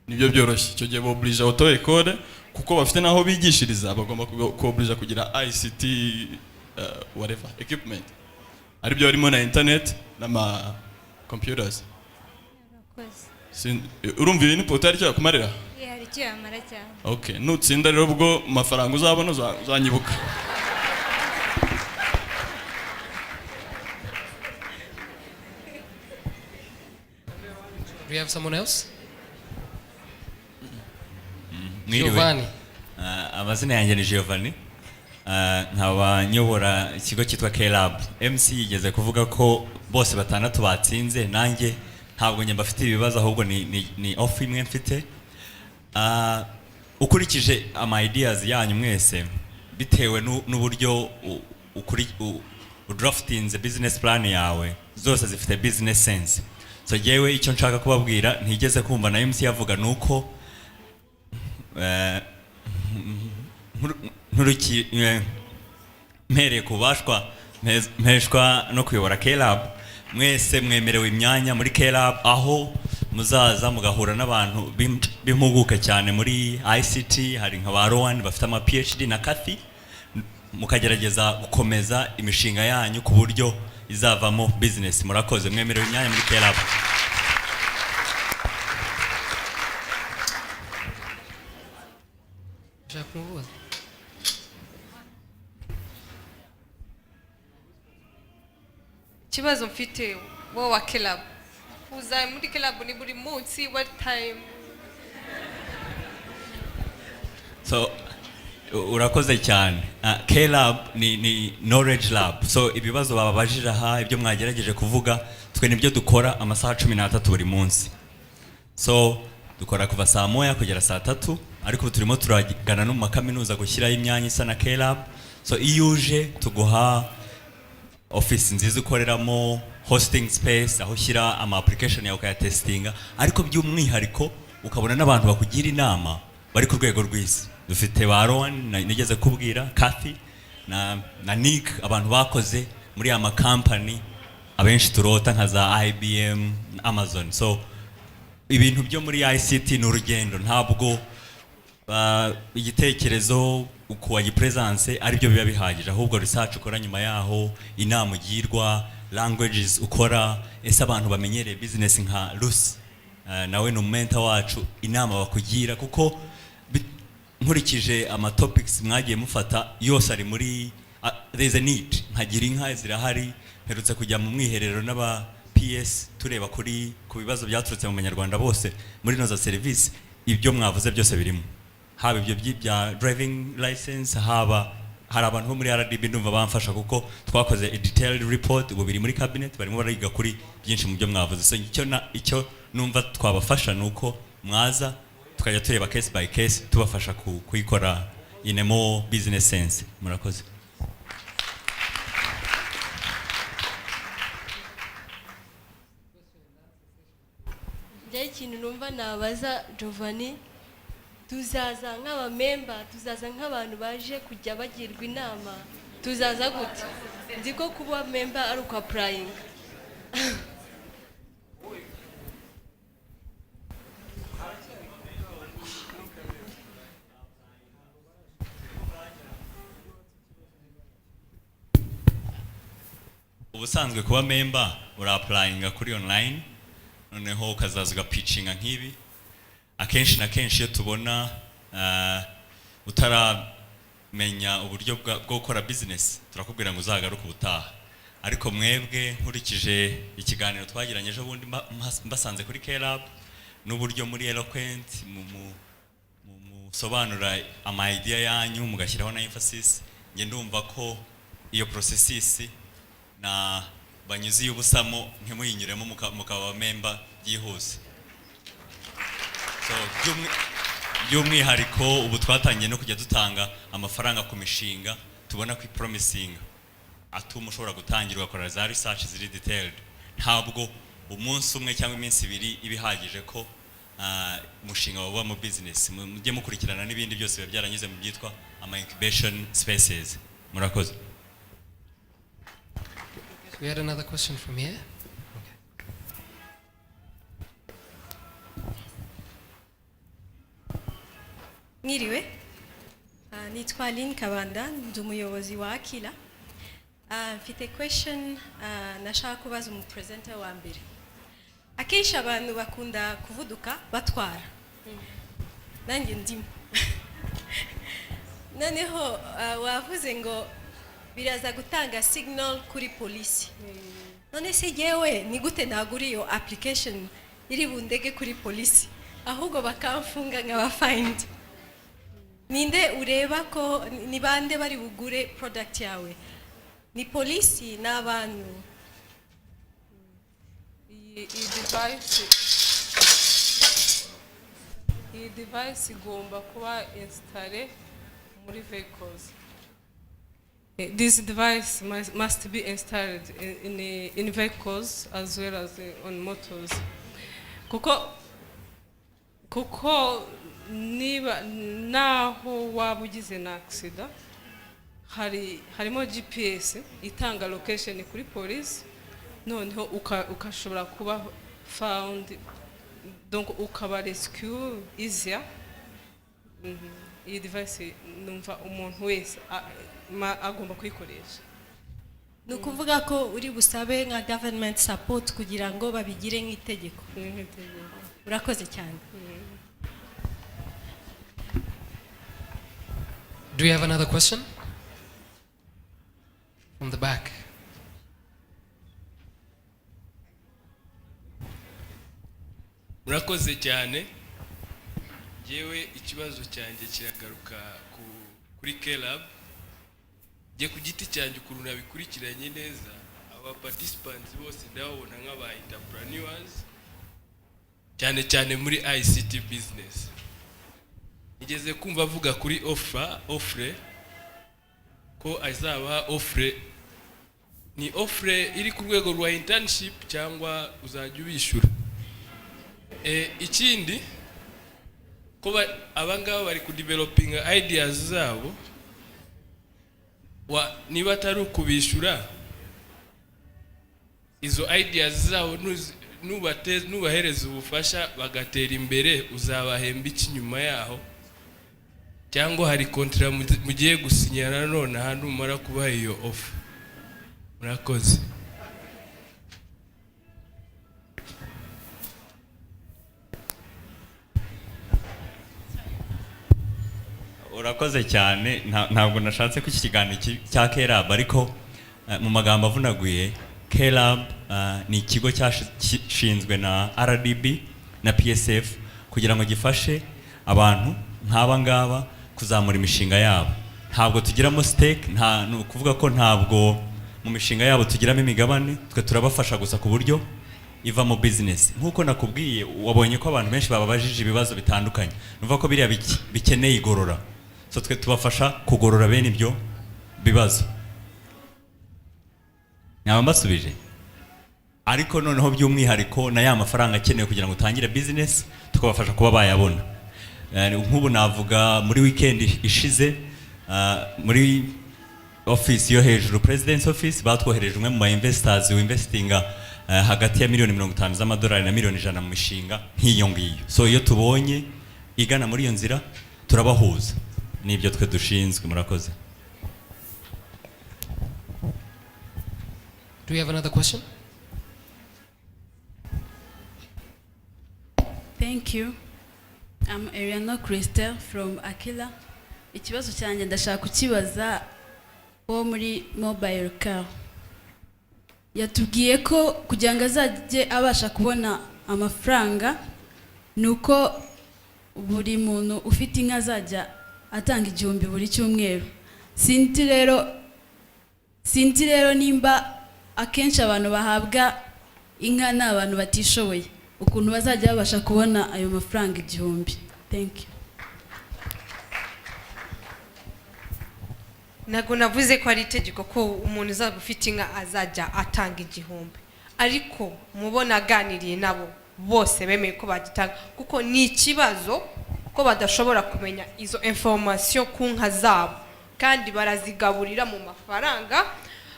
Nibyo byoroshye icyo gihe bobrije auto école kuko bafite naho bigishiriza bagomba kuobrije kugira ICT whatever equipment ari byo harimo na internet n'ama computers. Urumva ibintu potari cyo kumarira? Hari cyo yamara cyane. Okay, nutsinda rero ubwo mafaranga uzabona uzanyibuka. Do we have someone else? Giovanni. Amazina yanjye ni Giovanni. Nkaba nyobora ikigo cyitwa K-Lab. MC yigeze kuvuga ko bose batandatu batsinze, nanjye ntabwo njye mbafite ibibazo ahubwo ni off imwe mfite. Ukurikije ama ideas yanyu mwese bitewe n'uburyo draftinze business plan yawe zose zifite business sense. So jewe icyo nshaka kubabwira ntigeze kumva na MC yavuga nuko mpereye kubashwa mpeshwa no kuyobora K-Lab. Mwese mwemerewe imyanya muri K-Lab aho muzaza mugahura n'abantu b'impuguke cyane muri ICT. Hari nka ba Rowan bafite ama PhD na Kathy, mukagerageza gukomeza imishinga yanyu ku buryo izavamo business. Murakoze, mwemerewe imyanya muri K-Lab. Kibazo mfite wo wa K-Lab. Uza muri K-Lab ni buri munsi what time? So urakoze cyane. K-Lab ni knowledge lab. So ibibazo bababajije aha ibyo mwagerageje kuvuga twe nibyo dukora amasaha 13 buri munsi. So dukora kuva saa 1 kugera saa 3, ariko turimo turagana no mu makaminuza gushyiraho imyanya isa na K-Lab. So iyo uje tuguha office nziza ukoreramo, hosting space aho ushyira ama application yawe ukaya testinga, ariko by'umwihariko ukabona n'abantu bakugira inama bari ku rwego rw'isi. Dufite ba Rowan nigeze kubwira, Kathy na Nick, abantu bakoze muri ama company abenshi turota nka za IBM, Amazon. So ibintu byo muri ICT ni urugendo, ntabwo igitekerezo uko wagipresence ari byo biba bihagije, ahubwo research ukora nyuma yaho, inama ugirwa, languages ukora, ese abantu bamenyereye business nka Lucy nawe no mentor wacu, inama bakugira kuko nkurikije ama topics mwagiye mufata yose ari muri there is a need. Nkagira inka zirahari, herutse kujya mu mwiherero n'aba PS tureba ku bibazo byaturutse mu Banyarwanda bose muri noza service. Ibyo mwavuze byose birimo, haba ibyo bya driving license, haba hari abantu bo muri RDB ndumva bamfasha kuko twakoze a detailed report ubu biri muri cabinet barimo bariga kuri byinshi mu byo mwavuze. So icyo numva twabafasha nuko mwaza tukajya tureba case by case tubafasha kuyikora in a more business sense. Murakoze. Njye ikintu numva nabaza Giovanni, tuzaza nk'abamemba, tuzaza nk'abantu baje kujya bagirwa inama, tuzaza gute? Nzi ko kuba memba ari uko applying. Ubusanzwe kuba member ura-applyinga kuri online, noneho ukazaza ugapitchinga nk'ibi. Akenshi na kenshi iyo tubona utaramenya uburyo bwo gukora business, turakubwira ngo uzagaruke ubutaha. Ariko mwebwe nkurikije ikiganiro twagiranye ejo bundi mbasanze kuri K-Lab n'uburyo muri eloquent musobanura ama idea yanyu mugashyiraho na emphasis, nge ndumva ko iyo processes na banyuzi y'ubusamo ntimuyinyuremo mukaba member byihuse. So by'umwihariko ubu twatangiye no kujya dutanga amafaranga ku mishinga tubona ko promising atuma ushobora gutangira ugakora za research ziri detailed. Ntabwo umunsi umwe cyangwa iminsi ibiri ibihagije ko umushinga wawe mu business, mujye mukurikirana n'ibindi byose biba byaranyuze mu byitwa ama incubation spaces. Murakoze. We had another question from here. Mwiriwe, nitwa Aline Kabanda, ndi umuyobozi wa Akila. Mfite question nashaka kubaza umupresenter wa mbere. Akenshi abantu bakunda kuvuduka batwara. Nanjye ndimo. Noneho wavuze ngo biraza gutanga signal kuri polisi. None se jewe ni gute nagura iyo application iri bundege kuri polisi, ahubwo bakamfunga nkaba fined? Ninde ureba ko ni bande bari bugure product yawe? Ni polisi n'abantu? Iyi device igomba kuba installed muri vehicles. This device must be installed in vehicles as well as on motors. Kuko niba naho wabugize na accident harimo GPS itanga location kuri police, noneho ukashobora kuba found, donc ukaba rescue easier. Iyi device numva umuntu wese agomba kuyikoresha. Ni ukuvuga ko uri busabe nka government support kugira ngo babigire nk'itegeko. Urakoze cyane. Do you have another question? From the back. Murakoze cyane. Jewe ikibazo cyanjye kiragaruka kuri K-Lab. Je ku giti cyanjye ukuntu nabikurikiranye neza, aba participants bose ndabona nk'aba entrepreneurs cyane muri ICT business. Nigeze kumva avuga kuri offre ko azaba offre, ni offre iri ku rwego rwa internship cyangwa uzajya ubishyura. Ikindi ko abangaba bari ku developing ideas zabo, niba atari ukubishyura izo ideas zabo nubahereza ubufasha bagatera imbere, uzabahemba iki nyuma yaho? Cyangwa hari kontra mugiye gusinyana none ahantu mara kubaha iyo offer? Murakoze. Urakoze cyane. Ntabwo nashatse ko iki kiganiro cya K-Lab, ariko mu magambo avunaguye, K-Lab ni ikigo cyashinzwe na RDB na PSF kugira ngo gifashe abantu nk'aba ngaba kuzamura imishinga yabo. ntabwo tugiramo stake, ni ukuvuga ko ntabwo mu mishinga yabo tugiramo imigabane, twe turabafasha gusa ku buryo iva mu business. Nk'uko nakubwiye, wabonye ko abantu benshi bababajije ibibazo bitandukanye, numva ko biriya bikeneye igorora, so twe tubafasha kugorora bene ibyo bibazo. Nyaba mbasubije, ariko noneho by'umwihariko na ya mafaranga akenewe kugira ngo utangire business tukabafasha kuba bayabona. Nk'ubu navuga muri weekend ishize, muri office yo hejuru, President's Office, batwohereje umwe mu ba investors winvestinga hagati ya $50,000 z'amadolari na $100,000 mu mishinga nk'iyo ngiyo. So iyo tubonye igana muri iyo nzira turabahuza, nibyo twe dushinzwe. Murakoze. Do we have another question? Thank you. I'm Ariana Christel from Aquila. Ikibazo cyanjye ndashaka kukibaza wo muri mobile car. Yatubwiye ko kugira ngo azajye abasha kubona amafaranga nuko buri muntu ufite inka azajya atanga 1,000 buri cyumweru. Sinzi rero nimba akenshi abantu bahabwa inka n'abantu batishoboye, ukuntu bazajya babasha kubona ayo mafaranga 1,000. Thank you. Nago navuze ko ari itegeko ko umuntu uzaba ufite inka azajya atanga 1,000, ariko mubona aganiriye nabo bose bemeye ko bagitanga, kuko ni ikibazo ko badashobora kumenya izo information ku nka zabo, kandi barazigaburira mu mafaranga,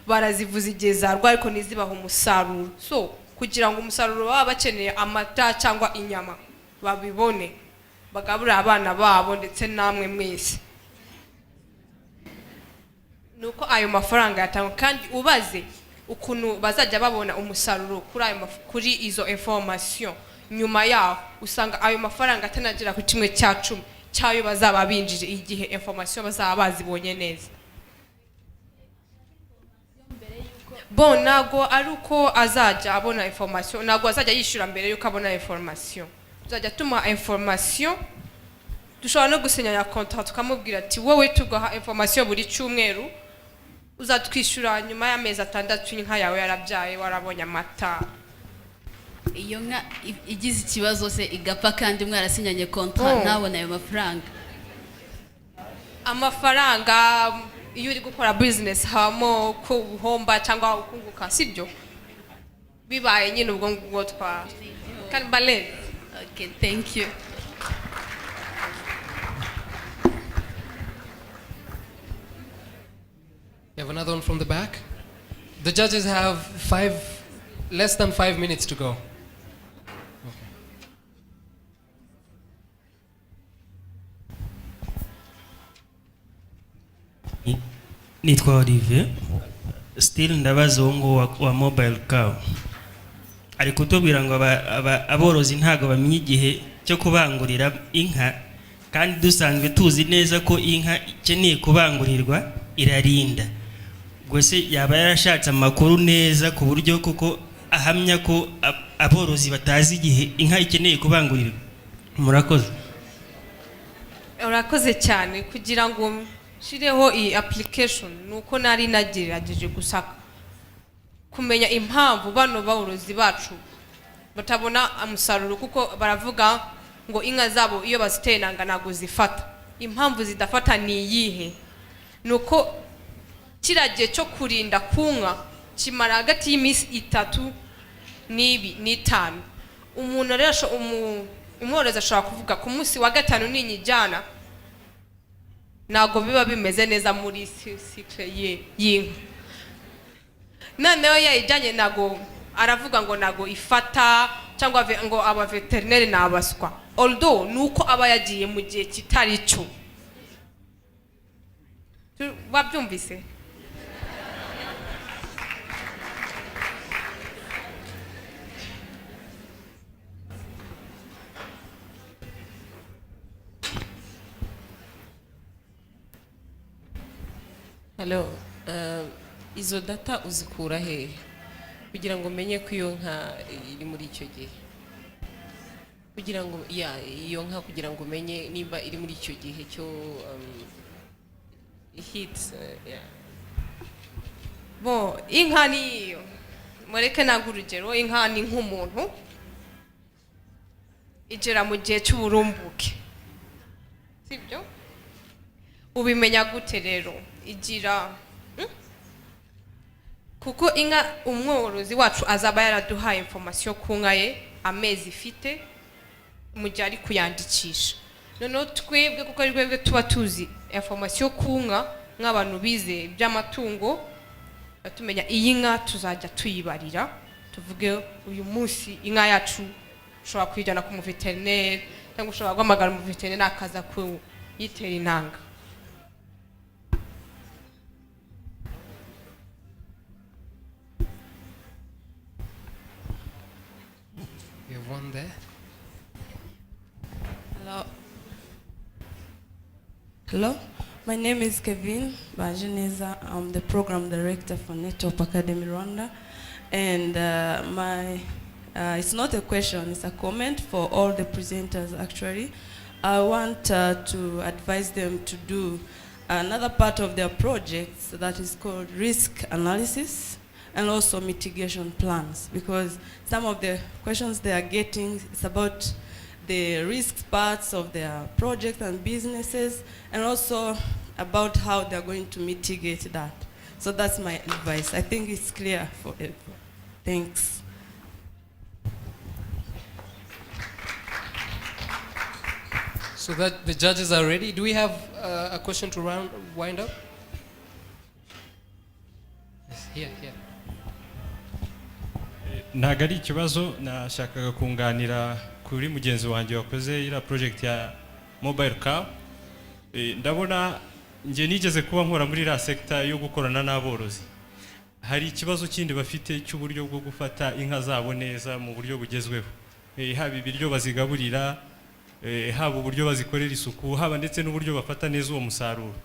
barazivuza igihe zarwaye ariko nizibaha umusaruro. So kugira ngo umusaruro baba bakeneye amata cyangwa inyama babibone, bagaburira abana babo ndetse namwe mwese, nuko ayo mafaranga yatangwa. Kandi ubaze ukuntu bazajya babona umusaruro kuri izo information, nyuma yaho usanga ayo mafaranga atanagira ku 1/10 cyayo bazaba binjije igihe information bazaba bazibonye neza. Bon, nago ari uko azajya abona information, nago azajya yishura mbere yuko abona information. Tuzajya tumuha information, dushobora no gusenya ya contract tukamubwira ati wowe tugaha information buri cyumweru, uzatwishyura nyuma y'amezi 6 inka yawe yarabyaye warabonye amata. Iyo nka igize ikibazo se igapfa kandi mwarasinyanye contract ntabona ayo mafaranga. Amafaranga iyo uri gukora business habamo ko uhomba cyangwa ukunguka, sibyo? Bibaye nyine ubwo ngubwo twa can balance. Okay, thank you. You have another one from the back? The judges have less than 5 minutes to go. Nitwa Olivier. Still ndabaza uwo wa mobile car. Ari kutubwira ngo aborozi ntago bamenye igihe cyo kubangurira inka, kandi dusanzwe tuzi neza ko inka ikeneye kubangurirwa irarinda. Gwese yaba yarashatse amakuru neza ku buryo kuko ahamya ko aborozi batazi igihe inka ikeneye kubangurirwa. Murakoze. Urakoze cyane. Kugira ngo shireho iyi application nuko nari nagerageje gusaka kumenya impamvu bano bawurozi bacu batabona umusaruro, kuko baravuga ngo inka zabo iyo baziteye nanga nago zifata. Impamvu zidafata ni iyihe? Nuko kiragiye cyo kurinda kunka kimara hagati y'iminsi 3 n'5. Umuntu rero umworozi ashobora kuvuga ku munsi wa 5 ninyijyana nago biba bimeze neza muri cycle y'inka. Noneho yayijyanye nago aravuga ngo nago ifata cyangwa ngo aba veterinary nabaswa, although nuko aba yagiye mu gihe kitari cyo. Wabyumvise? Hello, izo data uzikura he kugira ngo menye ko iyo nka iri muri icyo gihe, kugira ngo iyo nka kugira ngo menye nimba iri muri icyo gihe cyo hits yeah. Bo inka niyo mureke ntabwo urugero inka ni nk'umuntu igera mu gihe cy'uburumbuke sibyo ubimenya gute rero igira kuko inka umworozi wacu azaba yaraduhaye information ku nka ye amezi ifite mu gihe ari kuyandikisha noneho twebwe kuko ari twebwe tuba tuzi information ku nka nk'abantu bize iby'amatungo tumenya iyi nka tuzajya tuyibarira tuvuge uyu munsi inka yacu ushobora kuyijyana ku muveterineri cyangwa ushobora guhamagara umuveterineri akaza kuyitera intanga. We have one there. Hello. Hello. My name is Kevin Bajeneza. I'm the program director for Network Academy Rwanda. And it's not a question, it's a comment for all the presenters actually. I want to advise them to do another part of their projects that is called risk analysis and also mitigation plans, because some of the questions they are getting is about the risk parts of their projects and businesses, and also about how they're going to mitigate that. So that's my advice. I think it's clear for everyone. Thanks. So that the judges are ready. Do we have a question to wind up? Yes, here. Ntabwo ari ikibazo, nashakaga kunganira kuri mugenzi wanjye wakoze ira project ya mobile car. Ndabona nge nigeze kuba nkora muri la sector yo gukorana n'aborozi. Hari ikibazo kindi bafite cy'uburyo bwo gufata inka zabo neza mu buryo bugezweho. Haba ibiryo bazigaburira, haba uburyo bazikorera isuku, haba ndetse n'uburyo bafata neza uwo musaruro.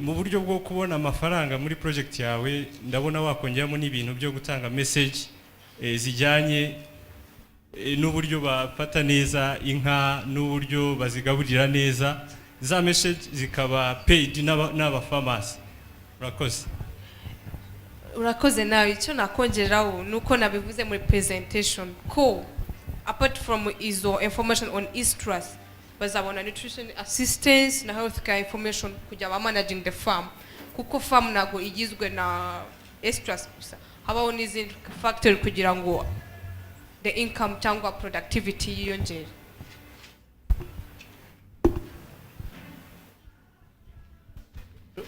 Mu buryo bwo kubona amafaranga muri project yawe, ndabona wakongeramo n'ibintu byo gutanga message zijyanye n'uburyo bafata neza inka, n'uburyo bazigaburira neza, za message zikaba paid n'aba farmers. Urakoze nawe, icyo nakongeraho nuko nabivuze muri presentation ko apart from izo information on Estrus bazabona nutrition assistance na healthcare information kujya ba managing the farm, kuko farm nago igizwe na Estrus gusa, habaho n'izindi factor kugira ngo the income cyangwa productivity yiyongere.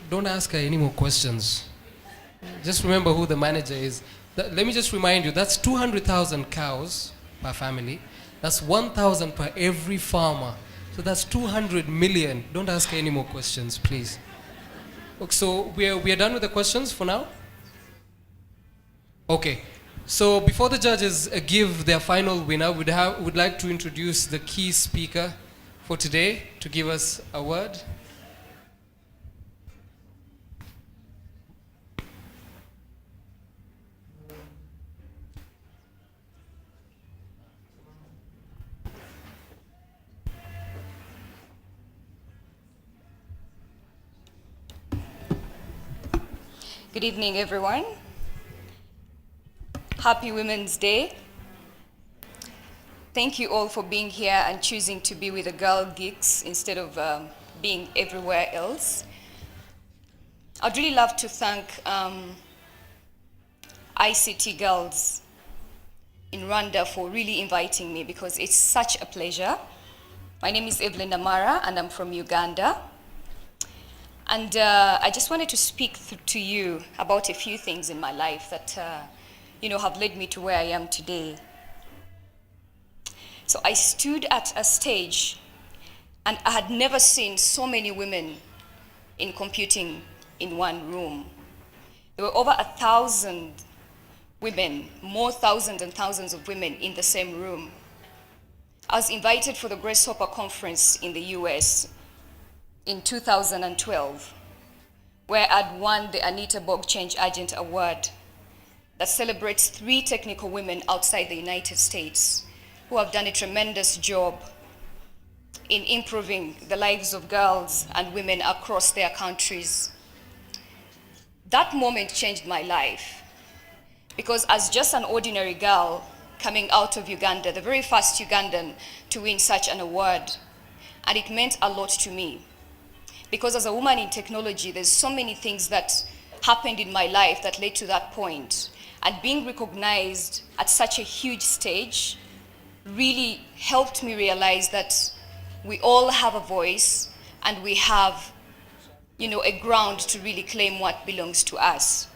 Don't ask her any more questions. Just remember who the manager is. Let me just remind you, that's 200,000 cows per family. That's 1,000 per every farmer. So that's 200 million. Don't ask her any more questions, please. Okay, so we are done with the questions for now? Okay. So before the judges give their final winner, would like to introduce the key speaker for today to give us a word. Good evening, everyone. Happy Women's Day. Thank you all for being here and choosing to be with the girl geeks instead of being everywhere else. I'd really love to thank ICT girls in Rwanda for really inviting me, because it's such a pleasure. My name is Evelyn Namara and I'm from Uganda. And I just wanted to speak to you about a few things in my life that have led me to where I am today. So I stood at a stage and I had never seen so many women in computing in one room. There were over 1,000 women, more thousands and thousands of women in the same room. I was invited for the Grace Hopper Conference in the US in 2012, where I'd won the Anita Borg Change Agent Award that celebrates 3 technical women outside the United States who have done a tremendous job in improving the lives of girls and women across their countries. that moment changed my life. Because as just an ordinary girl coming out of Uganda, the very first Ugandan to win such an award, and it meant a lot to me. Because as a woman in technology, there's so many things that happened in my life that led to that point. And being recognized at such a huge stage really helped me realize that we all have a voice and we have, a ground to really claim what belongs to us.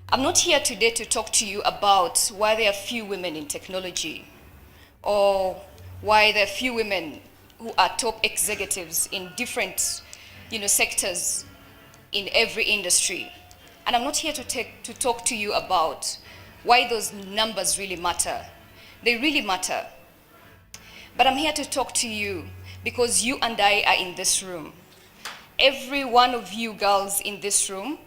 I'm not here today to talk to you about why there are few women in technology or why there are few women who are top executives in different sectors in every industry. And I'm not here to talk to you about why those numbers really matter. They really matter. But I'm here to talk to you because you and I are in this room. Every one of you girls in this room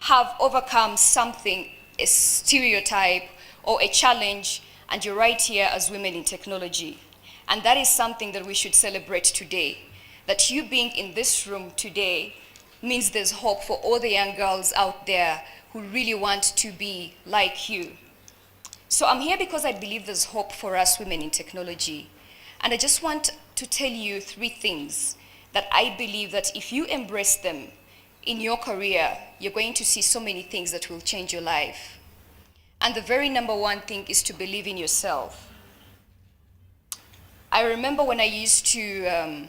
have overcome something, a stereotype or a challenge, and you're right here as women in technology. And that is something that we should celebrate today. That you being in this room today means there's hope for all the young girls out there who really want to be like you. So I'm here because I believe there's hope for us women in technology. And I just want to tell you 3 things that I believe that if you embrace them in your career, you're going to see so many things that will change your life. And the very number 1 thing is to believe in yourself. I remember when I used to,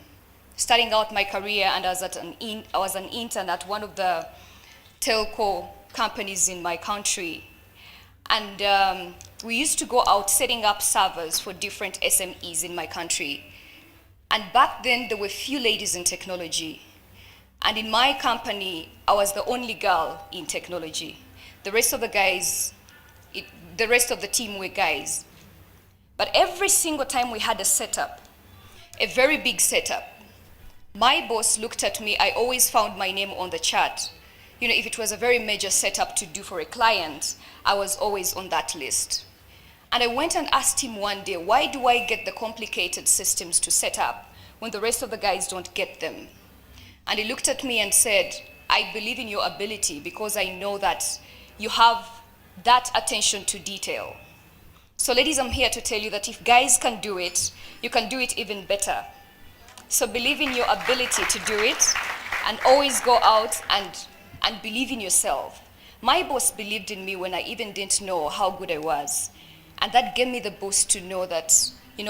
starting out my career, and I was an intern at one of the telco companies in my country. And we used to go out setting up servers for different SMEs in my country. And back then, there were few ladies in technology. And in my company, I was the only girl in technology. The rest of the guys, the rest of the team were guys. But every single time we had a setup, a very big setup, my boss looked at me. I always found my name on the chart. If it was a very major setup to do for a client, I was always on that list. And I went and asked him one day, why do I get the complicated systems to set up when the rest of the guys don't get them? And he looked at me and said, I believe in your ability because I know that you have that attention to detail. So ladies, I'm here to tell you that if guys can do it, you can do it even better. So believe in your ability to do it and always go out and believe in yourself. My boss believed in me when I even didn't know how good I was. And that gave me the boost to know that,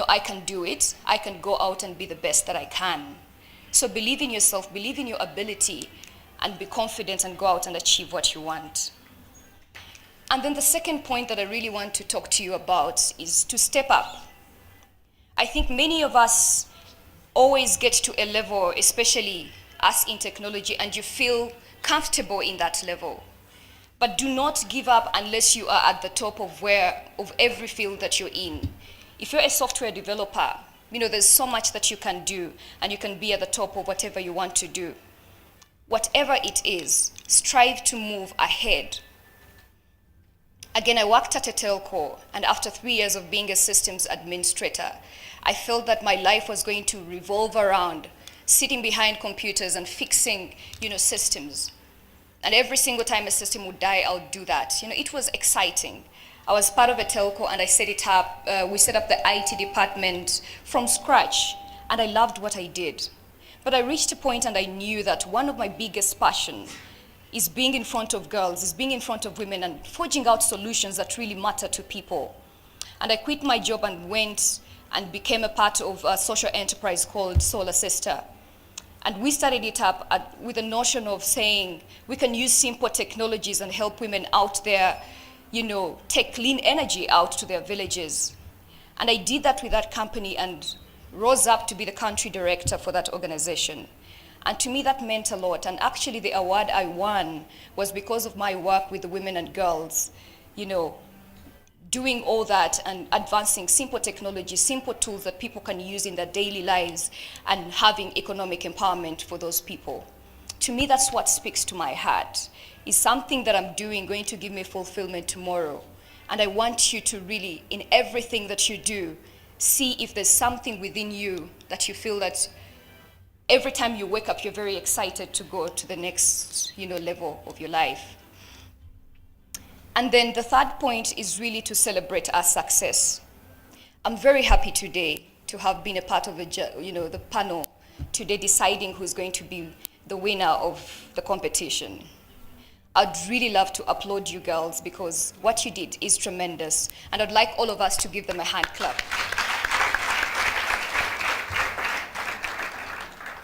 I can do it. I can go out and be the best that I can. So believe in yourself, believe in your ability, and be confident and go out and achieve what you want. And then the second point that I really want to talk to you about is to step up. I think many of us always get to a level, especially us in technology, and you feel comfortable in that level. But do not give up unless you are at the top of every field that you're in. If you're a software developer, there's so much that you can do, and you can be at the top of whatever you want to do. Whatever it is, strive to move ahead. Again, I worked at a telco, and after 3 years of being a systems administrator, I felt that my life was going to revolve around sitting behind computers and fixing, systems. And every single time a system would die, I would do that. It was exciting. I was part of a telco and I set it up. We set up the IT department from scratch, and I loved what I did. But I reached a point and I knew that one of my biggest passions is being in front of girls, is being in front of women and forging out solutions that really matter to people. And I quit my job and went and became a part of a social enterprise called Solar Sister. And we started it up with the notion of saying we can use simple technologies and help women out there, take clean energy out to their villages. And I did that with that company and rose up to be the country director for that organization. And to me, that meant a lot. And actually, the award I won was because of my work with the women and girls, doing all that and advancing simple technology, simple tools that people can use in their daily lives and having economic empowerment for those people. To me, that's what speaks to my heart. Is something that I'm doing going to give me fulfillment tomorrow? And I want you to really, in everything that you do, see if there's something within you that you feel that every time you wake up, you're very excited to go to the next, level of your life. And then the third point is really to celebrate our success. I'm very happy today to have been a part of the panel today deciding who's going to be the winner of the competition. I'd really love to applaud you girls because what you did is tremendous. And I'd like all of us to give them a hand clap.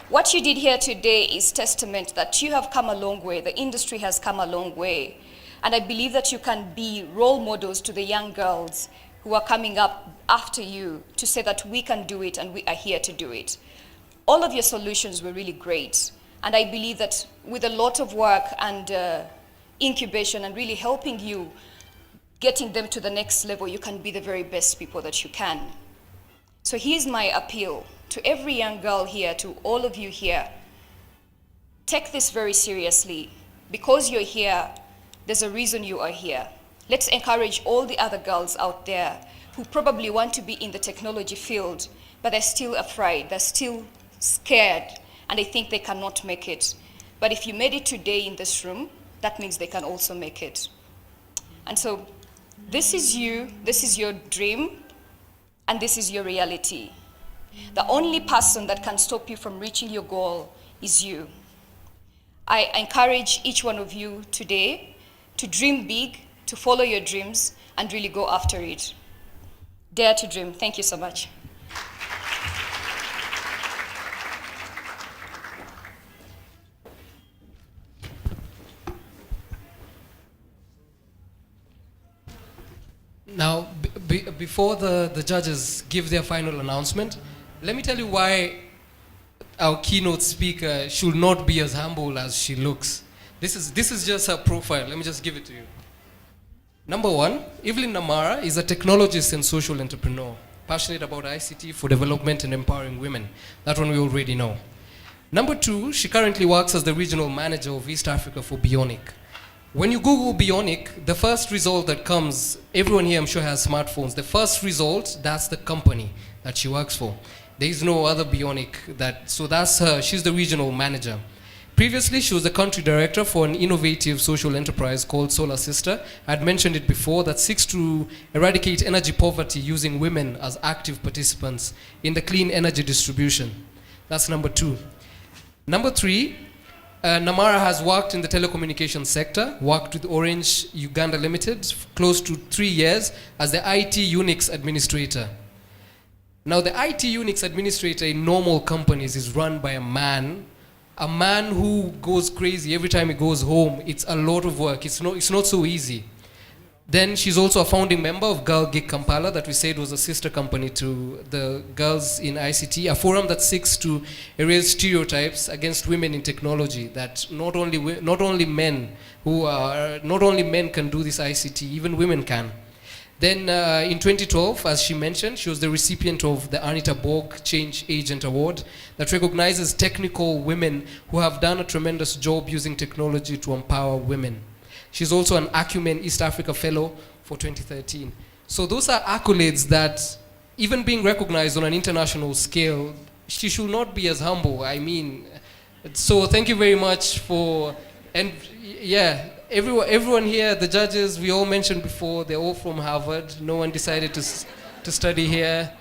What you did here today is testament that you have come a long way. The industry has come a long way. And I believe that you can be role models to the young girls who are coming up after you to say that we can do it and we are here to do it. All of your solutions were really great. And I believe that with a lot of work and incubation and really helping you, getting them to the next level, you can be the very best people that you can. So here's my appeal to every young girl here, to all of you here. Take this very seriously. Because you're here, there's a reason you are here. Let's encourage all the other girls out there who probably want to be in the technology field, but they're still afraid, they're still scared, and they think they cannot make it. But if you made it today in this room, that means they can also make it. And so this is you, this is your dream, and this is your reality. The only person that can stop you from reaching your goal is you. I encourage each one of you today to dream big, to follow your dreams, and really go after it. Dare to dream. Thank you so much. Now, before the judges give their final announcement, let me tell you why our keynote speaker should not be as humble as she looks. This is just her profile. Let me just give it to you. Number one, Evelyn Namara is a technologist and social entrepreneur, passionate about ICT for development and empowering women. That one we already know. Number two, she currently works as the regional manager of East Africa for Bionic. When you Google Bionic, the first result that comes, everyone here I'm sure has smartphones, the first result, that's the company that she works for. There is no other Bionic so that's her, she's the regional manager. Previously, she was the country director for an innovative social enterprise called Solar Sister. I had mentioned it before, that seeks to eradicate energy poverty using women as active participants in the clean energy distribution. That's number two. Number three, Namara has worked in the telecommunications sector, worked with Orange Uganda Limited close to 3 years as the IT Unix administrator. Now, the IT Unix administrator in normal companies is run by a man who goes crazy every time he goes home. It's a lot of work. It's not so easy. Then she's also a founding member of Geek Kampala, that we said was a sister company to the Girls in ICT, a forum that seeks to erase stereotypes against women in technology, that not only men can do this ICT, even women can. Then in 2012, as she mentioned, she was the recipient of the Anita Borg Change Agent Award that recognizes technical women who have done a tremendous job using technology to empower women. She's also an Acumen East Africa Fellow for 2013. So those are accolades that, even being recognized on an international scale, she should not be as humble. I mean, so thank you very much for, and yeah, everyone here, the judges, we all mentioned before, they're all from Harvard. No one decided to study here.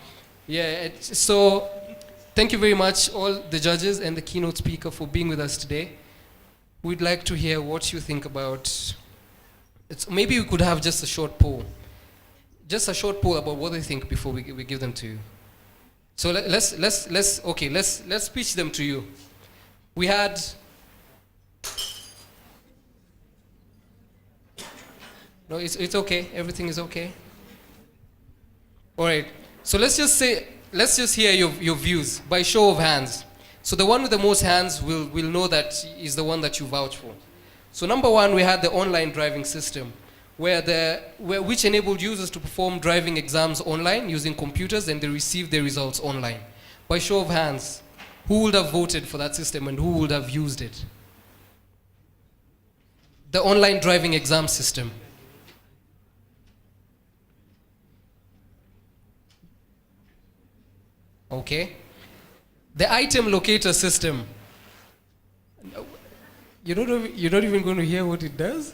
Yeah, so thank you very much, all the judges and the keynote speaker, for being with us today. We'd like to hear what you think about. Maybe we could have just a short poll. Just a short poll about what they think before we give them to you. So let's pitch them to you. We had. No, it's okay. Everything is okay. All right. So let's just hear your views by show of hands. So the one with the most hands will know that is the one that you vouch for. So number one, we had the online driving system, which enabled users to perform driving exams online using computers, and they received their results online. By show of hands, who would have voted for that system and who would have used it? The online driving exam system. Okay. The item locator system. You're not even going to hear what it does?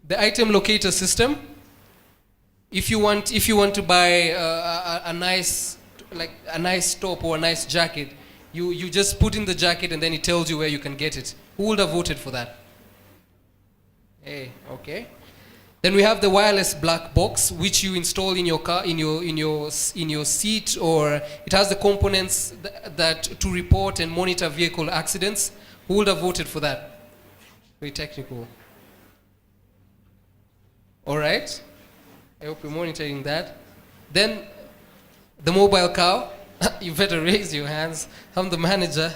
The item locator system. If you want to buy a nice top or a nice jacket, you just put in the jacket and then it tells you where you can get it. Who would have voted for that? Hey, okay. Then we have the wireless black box, which you install in your car, in your seat, or it has the components that to report and monitor vehicle accidents. Who would have voted for that? Very technical. All right. I hope you're monitoring that. Then the mobile cow. You better raise your hands. I'm the manager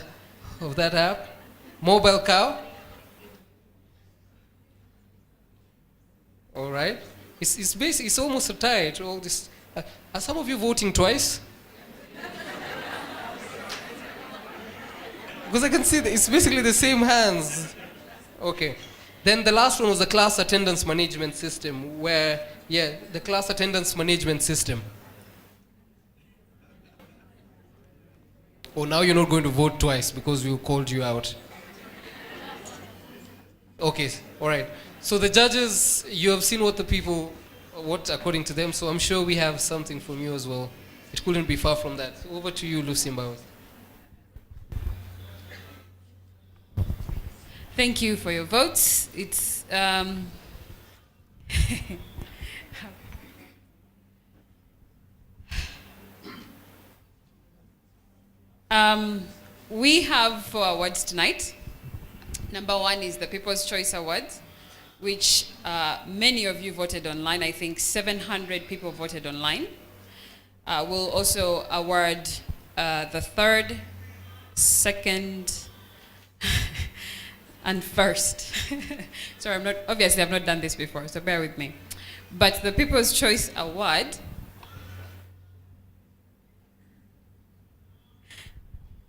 of that app. Mobile cow. All right. It's almost a tie to all this. Are some of you voting twice? Because I can see that it's basically the same hands. Okay. Then the last one was the class attendance management system, where, the class attendance management system. Oh, now you're not going to vote twice because we called you out. Okay, all right. So the judges, you have seen what according to them, so I'm sure we have something from you as well. It couldn't be far from that. Over to you, Lusimba. Thank you for your votes. It's we have 4 awards tonight. Number 1 is the People's Choice Awards, which many of you voted online. I think 700 people voted online. We'll also award the 3rd, 2nd, and 1st. Sorry, I've not done this before, so bear with me. But the People's Choice Award,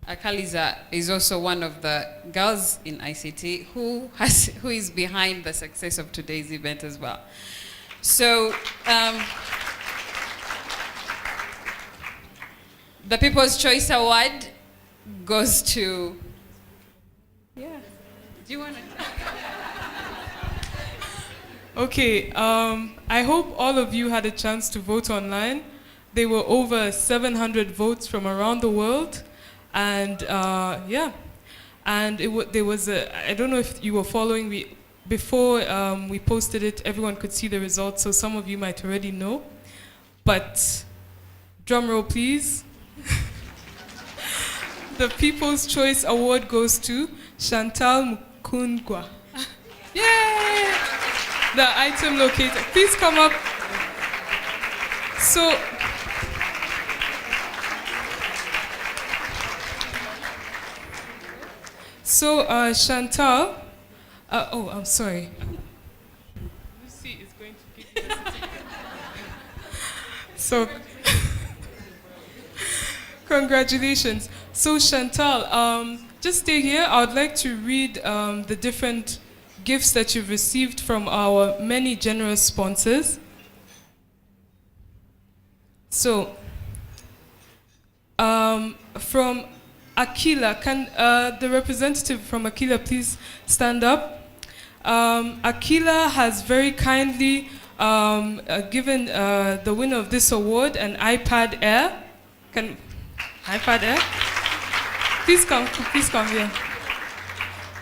Akaliza is also one of the girls in ICT who is behind the success of today's event as well. So the People's Choice Award goes to, do you want to? Okay, I hope all of you had a chance to vote online. There were over 700 votes from around the world. And and there was I don't know if you were following, before we posted it, everyone could see the results, so some of you might already know. But drum roll please. The People's Choice Award goes to Chantal Mukundwa. Yay! The item locator. Please come up. So Chantal, I'm sorry. Lucy is going to give you the So, congratulations. So Chantal, just stay here. I would like to read the different gifts that you've received from our many generous sponsors. So, from Aquila, can the representative from Aquila please stand up? Aquila has very kindly given the winner of this award an iPad Air. iPad Air? Please come here.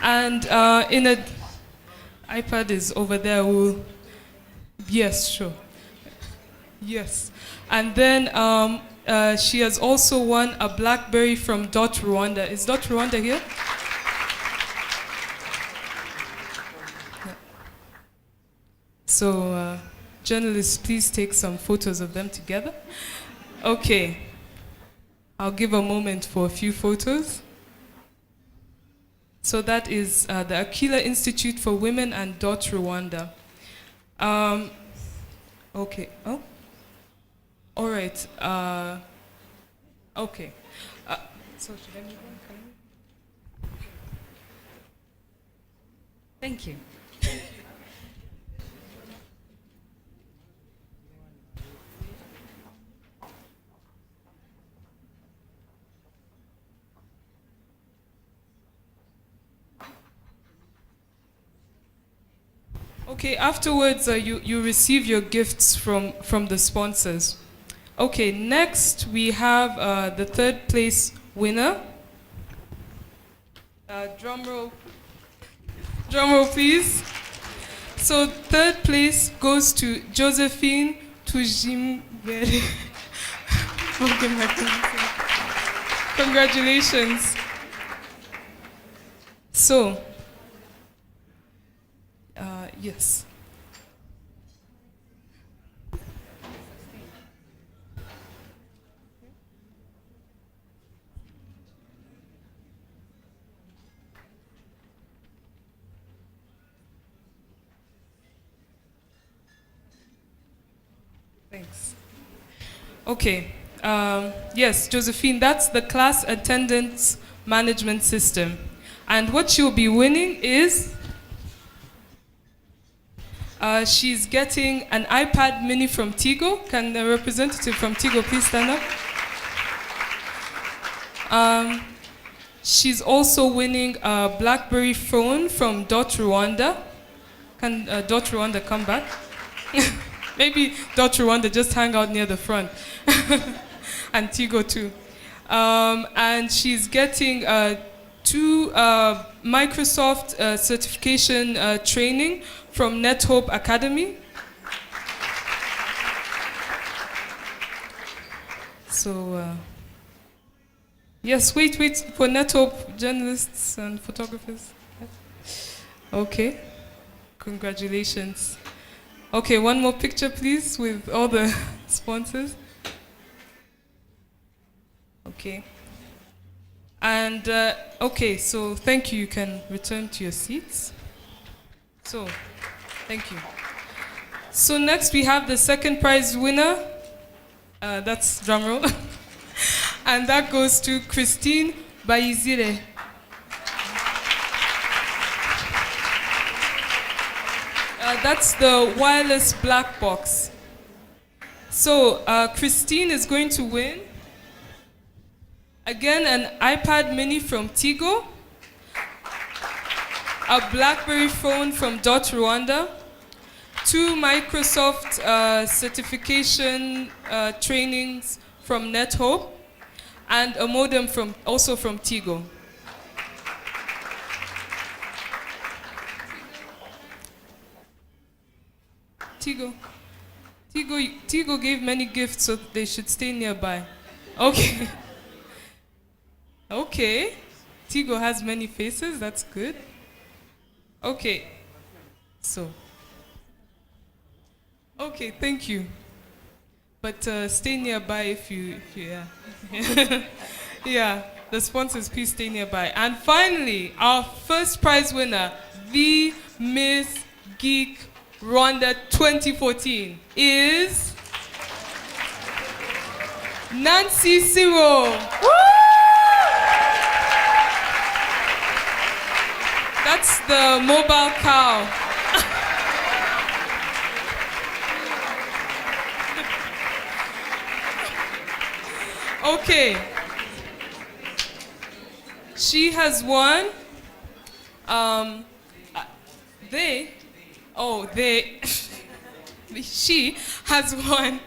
And iPad is over there. Yes, sure. Yes. And then she has also won a BlackBerry from Rwanda. Is Rwanda here? So, journalists, please take some photos of them together. Okay. I'll give a moment for a few photos. So that is the Aquila Institute for Women and Rwanda. Okay. Oh. All right. Okay. So should I move on? Thank you. Okay, afterwards you receive your gifts from the sponsors. Okay, next we have the third place winner. Drum roll please. So third place goes to Josephine Tujimbere. Congratulations. So, yes. Thanks. Okay. Yes, Josephine, that's the class attendance management system. And what you'll be winning is she's getting an iPad mini from Tigo. Can the representative from Tigo please stand up? She's also winning a BlackBerry phone from Dot Rwanda. Can Dot Rwanda come back? Maybe Dot Rwanda just hang out near the front. And Tigo too. And she's getting 2 Microsoft certification training from NetHope Academy. So, yes, wait for NetHope journalists and photographers. Okay, congratulations. Okay, one more picture, please, with all the sponsors. Okay. And, okay, so thank you. You can return to your seats. So, thank you. So next we have the second prize winner. That's drumroll. And that goes to Christine Bayizire. That's the wireless black box. So Christine is going to win, again, an iPad mini from Tigo, a BlackBerry phone from Dot Rwanda, 2 Microsoft certification trainings from NetHope, and a modem also from Tigo. Tigo gave many gifts, so they should stay nearby. Okay. Okay. Tigo has many faces, that's good. Okay. So. Okay, thank you. But stay nearby if you yeah. Yeah, the sponsors, please stay nearby. And finally, our first prize winner, the Miss Geek Rwanda 2014 is Nancy Siro. That's the mobile cow. Okay. She has won. She has won,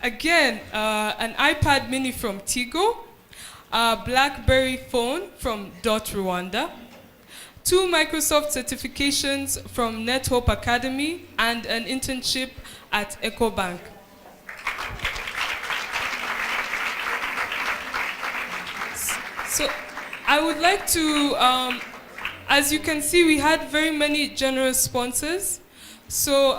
again, an iPad mini from Tigo, a BlackBerry phone from Dot Rwanda, 2 Microsoft certifications from NetHope Academy, and an internship at EcoBank. So I would like to, as you can see, we had very many generous sponsors. So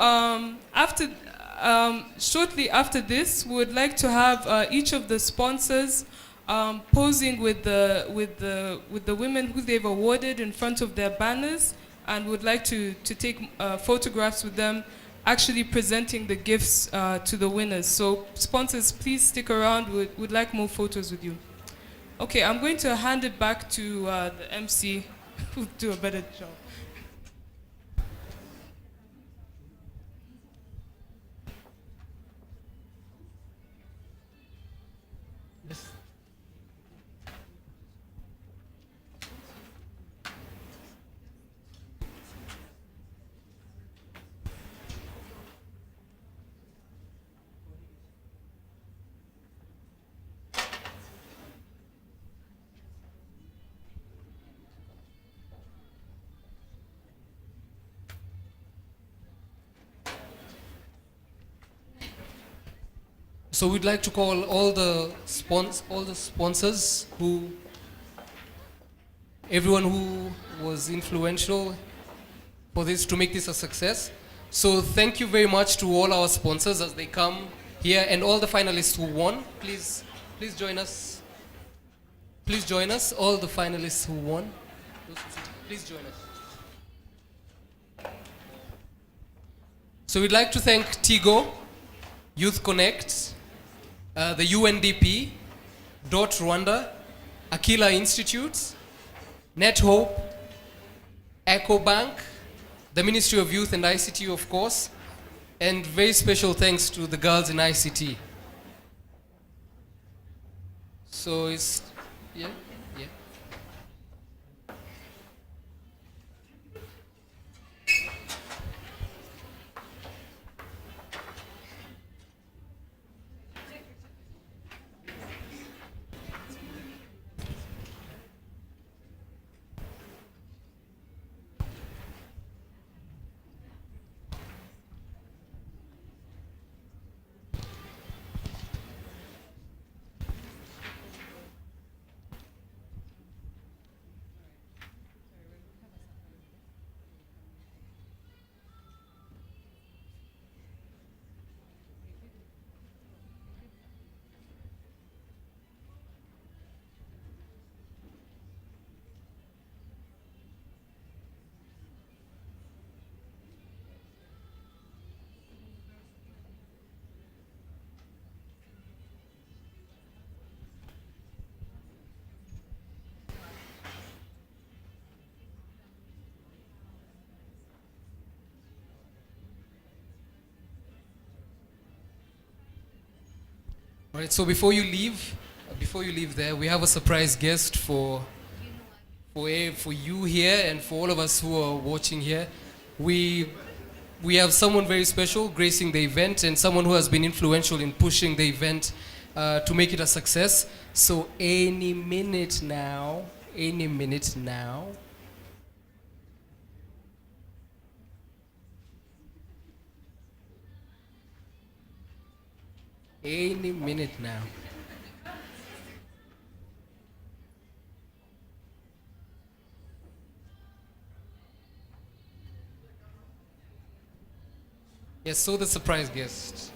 shortly after this, we would like to have each of the sponsors posing with the women who they've awarded in front of their banners, and would like to take photographs with them, actually presenting the gifts to the winners. So sponsors, please stick around. We'd like more photos with you. Okay, I'm going to hand it back to the MC who'll do a better job. So we'd like to call all the sponsors everyone who was influential for this to make this a success. So thank you very much to all our sponsors as they come here, and all the finalists who won. Please join us. Please join us, all the finalists who won. Please join us. So we'd like to thank Tigo, Youth Connect, the UNDP, Rwanda, Aquila Institute, Net Hope, Echo Bank, the Ministry of Youth and ICT, of course, and very special thanks to the girls in ICT. So it's, yeah. All right, so before you leave there, we have a surprise guest for you here and for all of us who are watching here. We have someone very special gracing the event, and someone who has been influential in pushing the event to make it a success. So any minute now. Any minute now, Yes, so the surprise guest.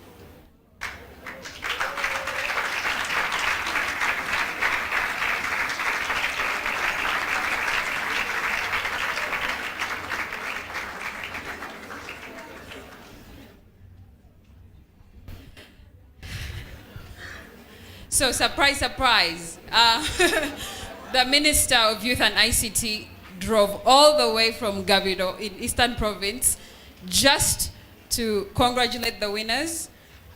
So surprise, surprise. The Minister of Youth and ICT drove all the way from Gabiro in Eastern Province just to congratulate the winners.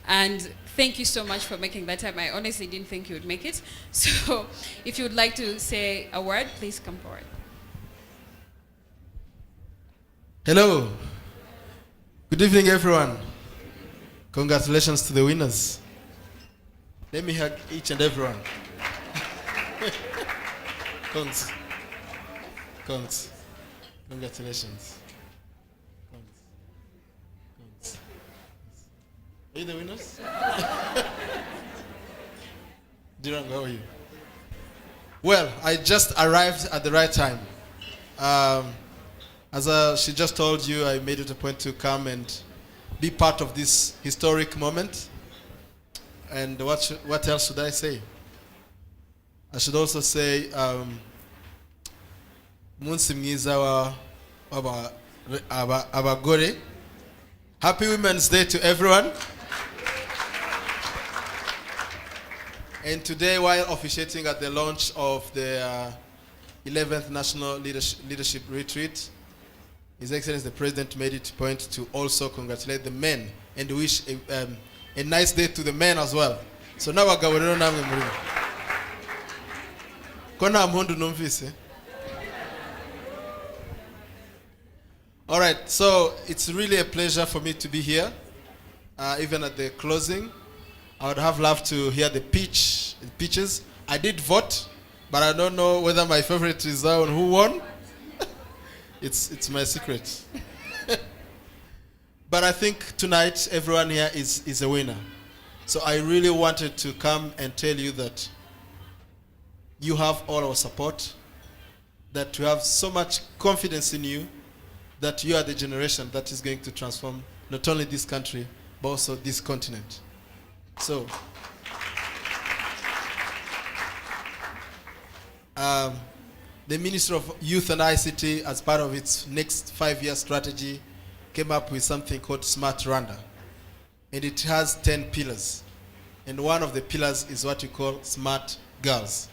And thank you so much for making that time. I honestly didn't think you would make it. So if you would like to say a word, please come forward. Hello. Good evening, everyone. Congratulations to the winners. Let me hug each and everyone. Congrats. Congratulations. Congrats. Are you the winners? Dirang, how are you? Well, I just arrived at the right time. As she just told you, I made it a point to come and be part of this historic moment. And what else should I say? I should also say, Munsi mwiza abagore. Happy Women's Day to everyone. And today, while officiating at the launch of the 11th National Leadership Retreat, His Excellency the President made it a point to also congratulate the men and wish a nice day to the men as well. So now we're going to namwe Kona mhundu numvise. All right, so it's really a pleasure for me to be here, even at the closing. I would have loved to hear the pitches. I did vote, but I don't know whether my favorite is that one who won. It's my secret. But I think tonight everyone here is a winner. So I really wanted to come and tell you that you have all our support, that we have so much confidence in you, that you are the generation that is going to transform not only this country, but also this continent. So, the Ministry of Youth and ICT, as part of its next 5-year strategy, came up with something called Smart Rwanda. And it has 10 pillars. And one of the pillars is what we call Smart Girls.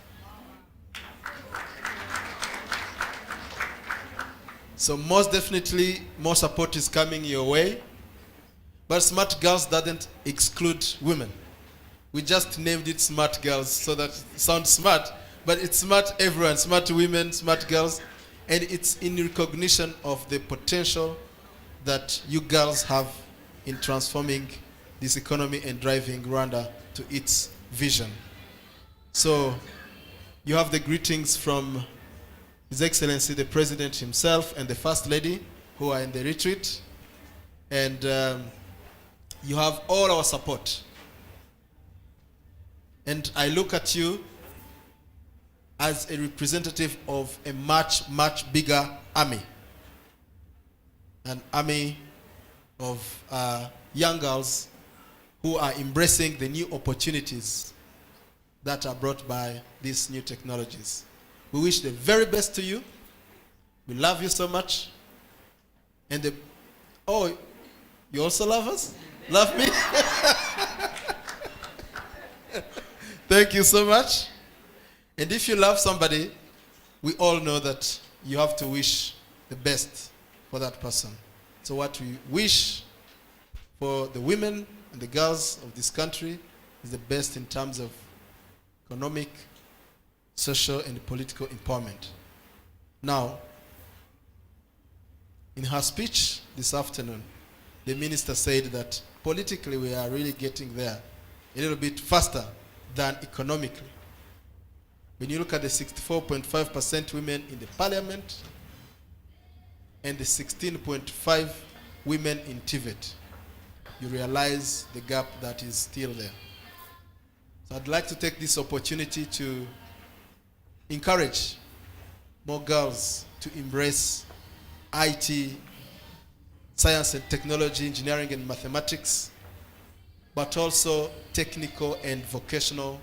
So most definitely, more support is coming your way. But Smart Girls doesn't exclude women. We just named it Smart Girls so that it sounds smart, but it's smart everyone, smart women, smart girls, and it's in recognition of the potential that you girls have in transforming this economy and driving Rwanda to its vision. So you have the greetings from His Excellency the President himself and the First Lady who are in the retreat, and you have all our support. And I look at you as a representative of a much, much bigger army. An army of young girls who are embracing the new opportunities that are brought by these new technologies. We wish the very best to you. We love you so much. And oh, you also love us? Love me? Thank you so much. And if you love somebody, we all know that you have to wish the best for that person. So what we wish for the women and the girls of this country is the best in terms of economic, social, and political empowerment. Now, in her speech this afternoon, the minister said that politically we are really getting there a little bit faster than economically. When you look at the 64.5% women in the parliament and the 16.5 women in TVET, you realize the gap that is still there. So I'd like to take this opportunity to encourage more girls to embrace IT, science and technology, engineering and mathematics, but also technical and vocational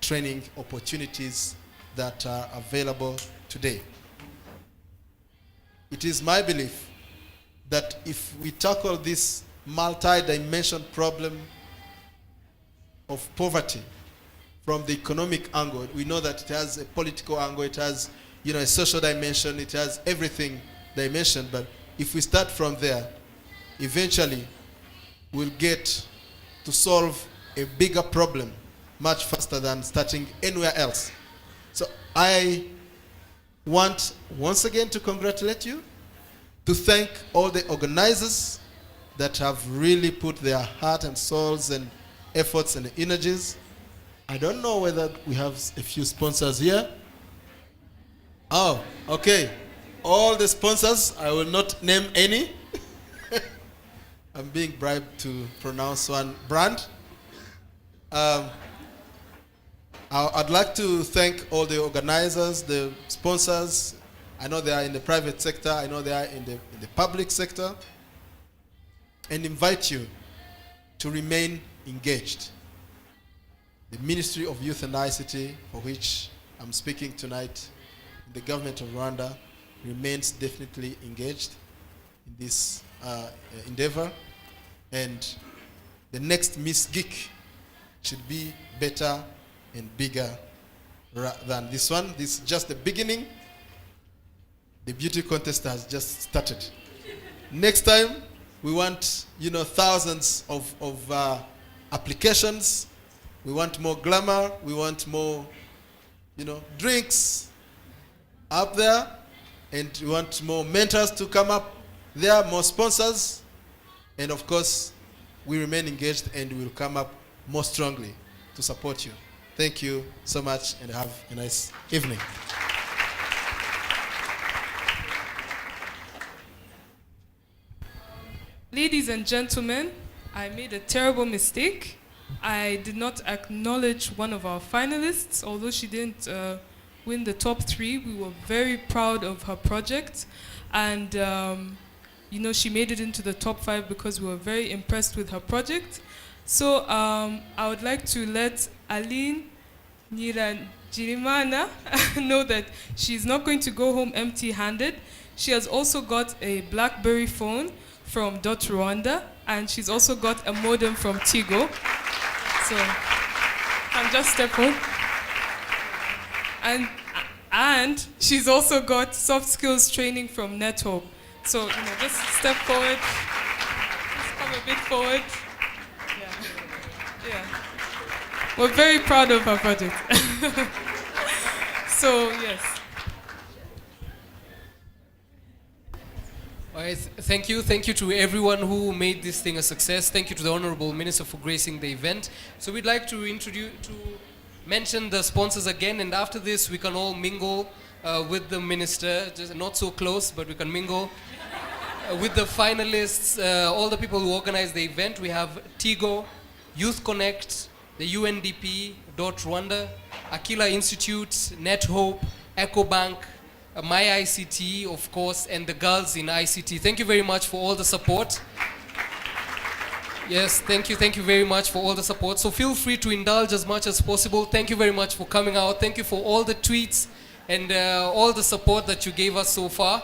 training opportunities that are available today. It is my belief that if we tackle this multi-dimension problem of poverty from the economic angle, we know that it has a political angle, it has, a social dimension, it has everything dimension, but if we start from there, eventually we'll get to solve a bigger problem much faster than starting anywhere else. So I want once again to congratulate you, to thank all the organizers that have really put their heart and souls and efforts and energies. I don't know whether we have a few sponsors here. Oh, okay. All the sponsors, I will not name any. I'm being bribed to pronounce one brand. I'd like to thank all the organizers, the sponsors. I know they are in the private sector. I know they are in the public sector. And invite you to remain engaged. The Ministry of Youth and ICT, for which I'm speaking tonight, the government of Rwanda remains definitely engaged in this endeavor. And the next Miss Geek should be better and bigger than this one. This is just the beginning. The beauty contest has just started. Next time, we want, thousands of applications. We want more glamour. We want more, drinks up there. And we want more mentors to come up there, more sponsors. And of course, we remain engaged and we will come up more strongly to support you. Thank you so much and have a nice evening. Ladies and gentlemen, I made a terrible mistake. I did not acknowledge one of our finalists, although she didn't win the top 3. We were very proud of her project, and you know, she made it into the top 5 because we were very impressed with her project. So I would like to let Aline Jirimana know that she's not going to go home empty-handed. She has also got a BlackBerry phone from Rwanda, and she's also got a modem from Tigo. So I'm just step home. And she's also got soft skills training from NetHope. So, you know, just step forward. Just come a bit forward. Yeah. We're very proud of her project. So, yes. All right, thank you. Thank you to everyone who made this thing a success. Thank you to the Honorable Minister for gracing the event. So we'd like to mention the sponsors again, and after this we can all mingle with the minister, just not so close, but we can mingle with the finalists, all the people who organized the event. We have Tigo, Youth Connect, the UNDP, Rwanda, Aquila Institute, NetHope, EcoBank, My ICT, of course, and the girls in ICT. Thank you very much for all the support. Yes, thank you very much for all the support. So feel free to indulge as much as possible. Thank you very much for coming out. Thank you for all the tweets and all the support that you gave us so far.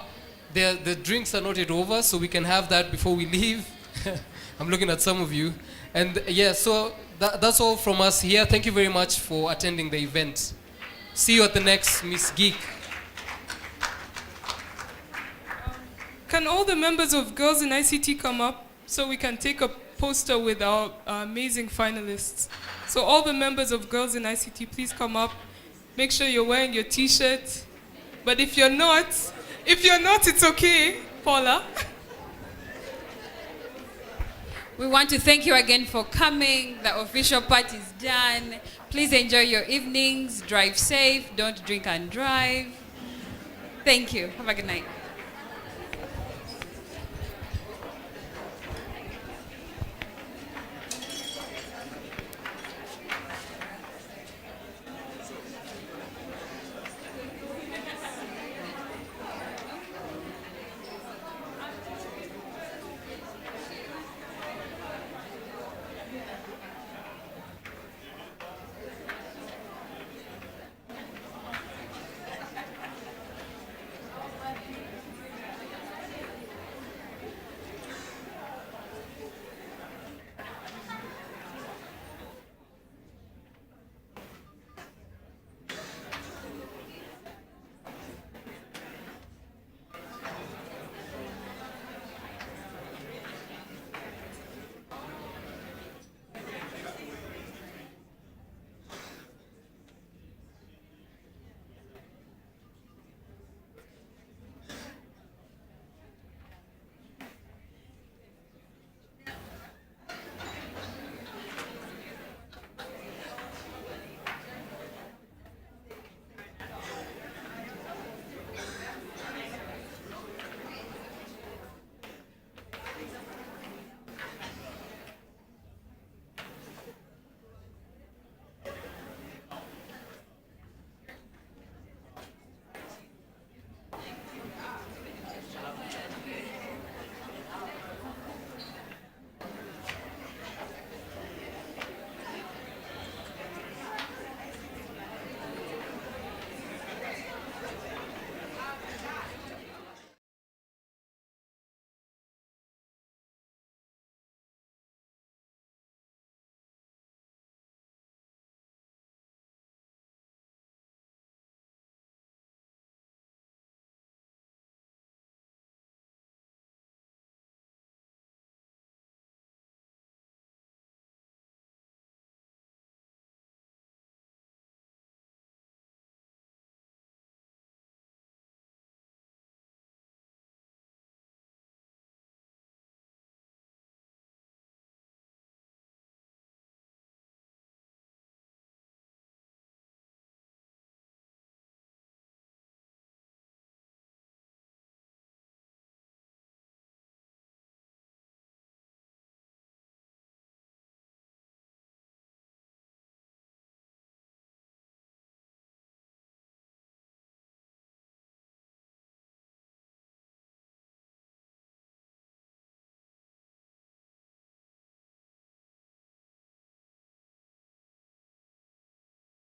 The drinks are not yet over, so we can have that before we leave. I'm looking at some of you. And yeah, so that's all from us here. Thank you very much for attending the event. See you at the next Miss Geek. Can all the members of Girls in ICT come up so we can take a poster with our amazing finalists? So all the members of Girls in ICT, please come up. Make sure you're wearing your t-shirt. But if you're not, it's okay, Paula. We want to thank you again for coming. The official part is done. Please enjoy your evenings. Drive safe. Don't drink and drive. Thank you. Have a good night.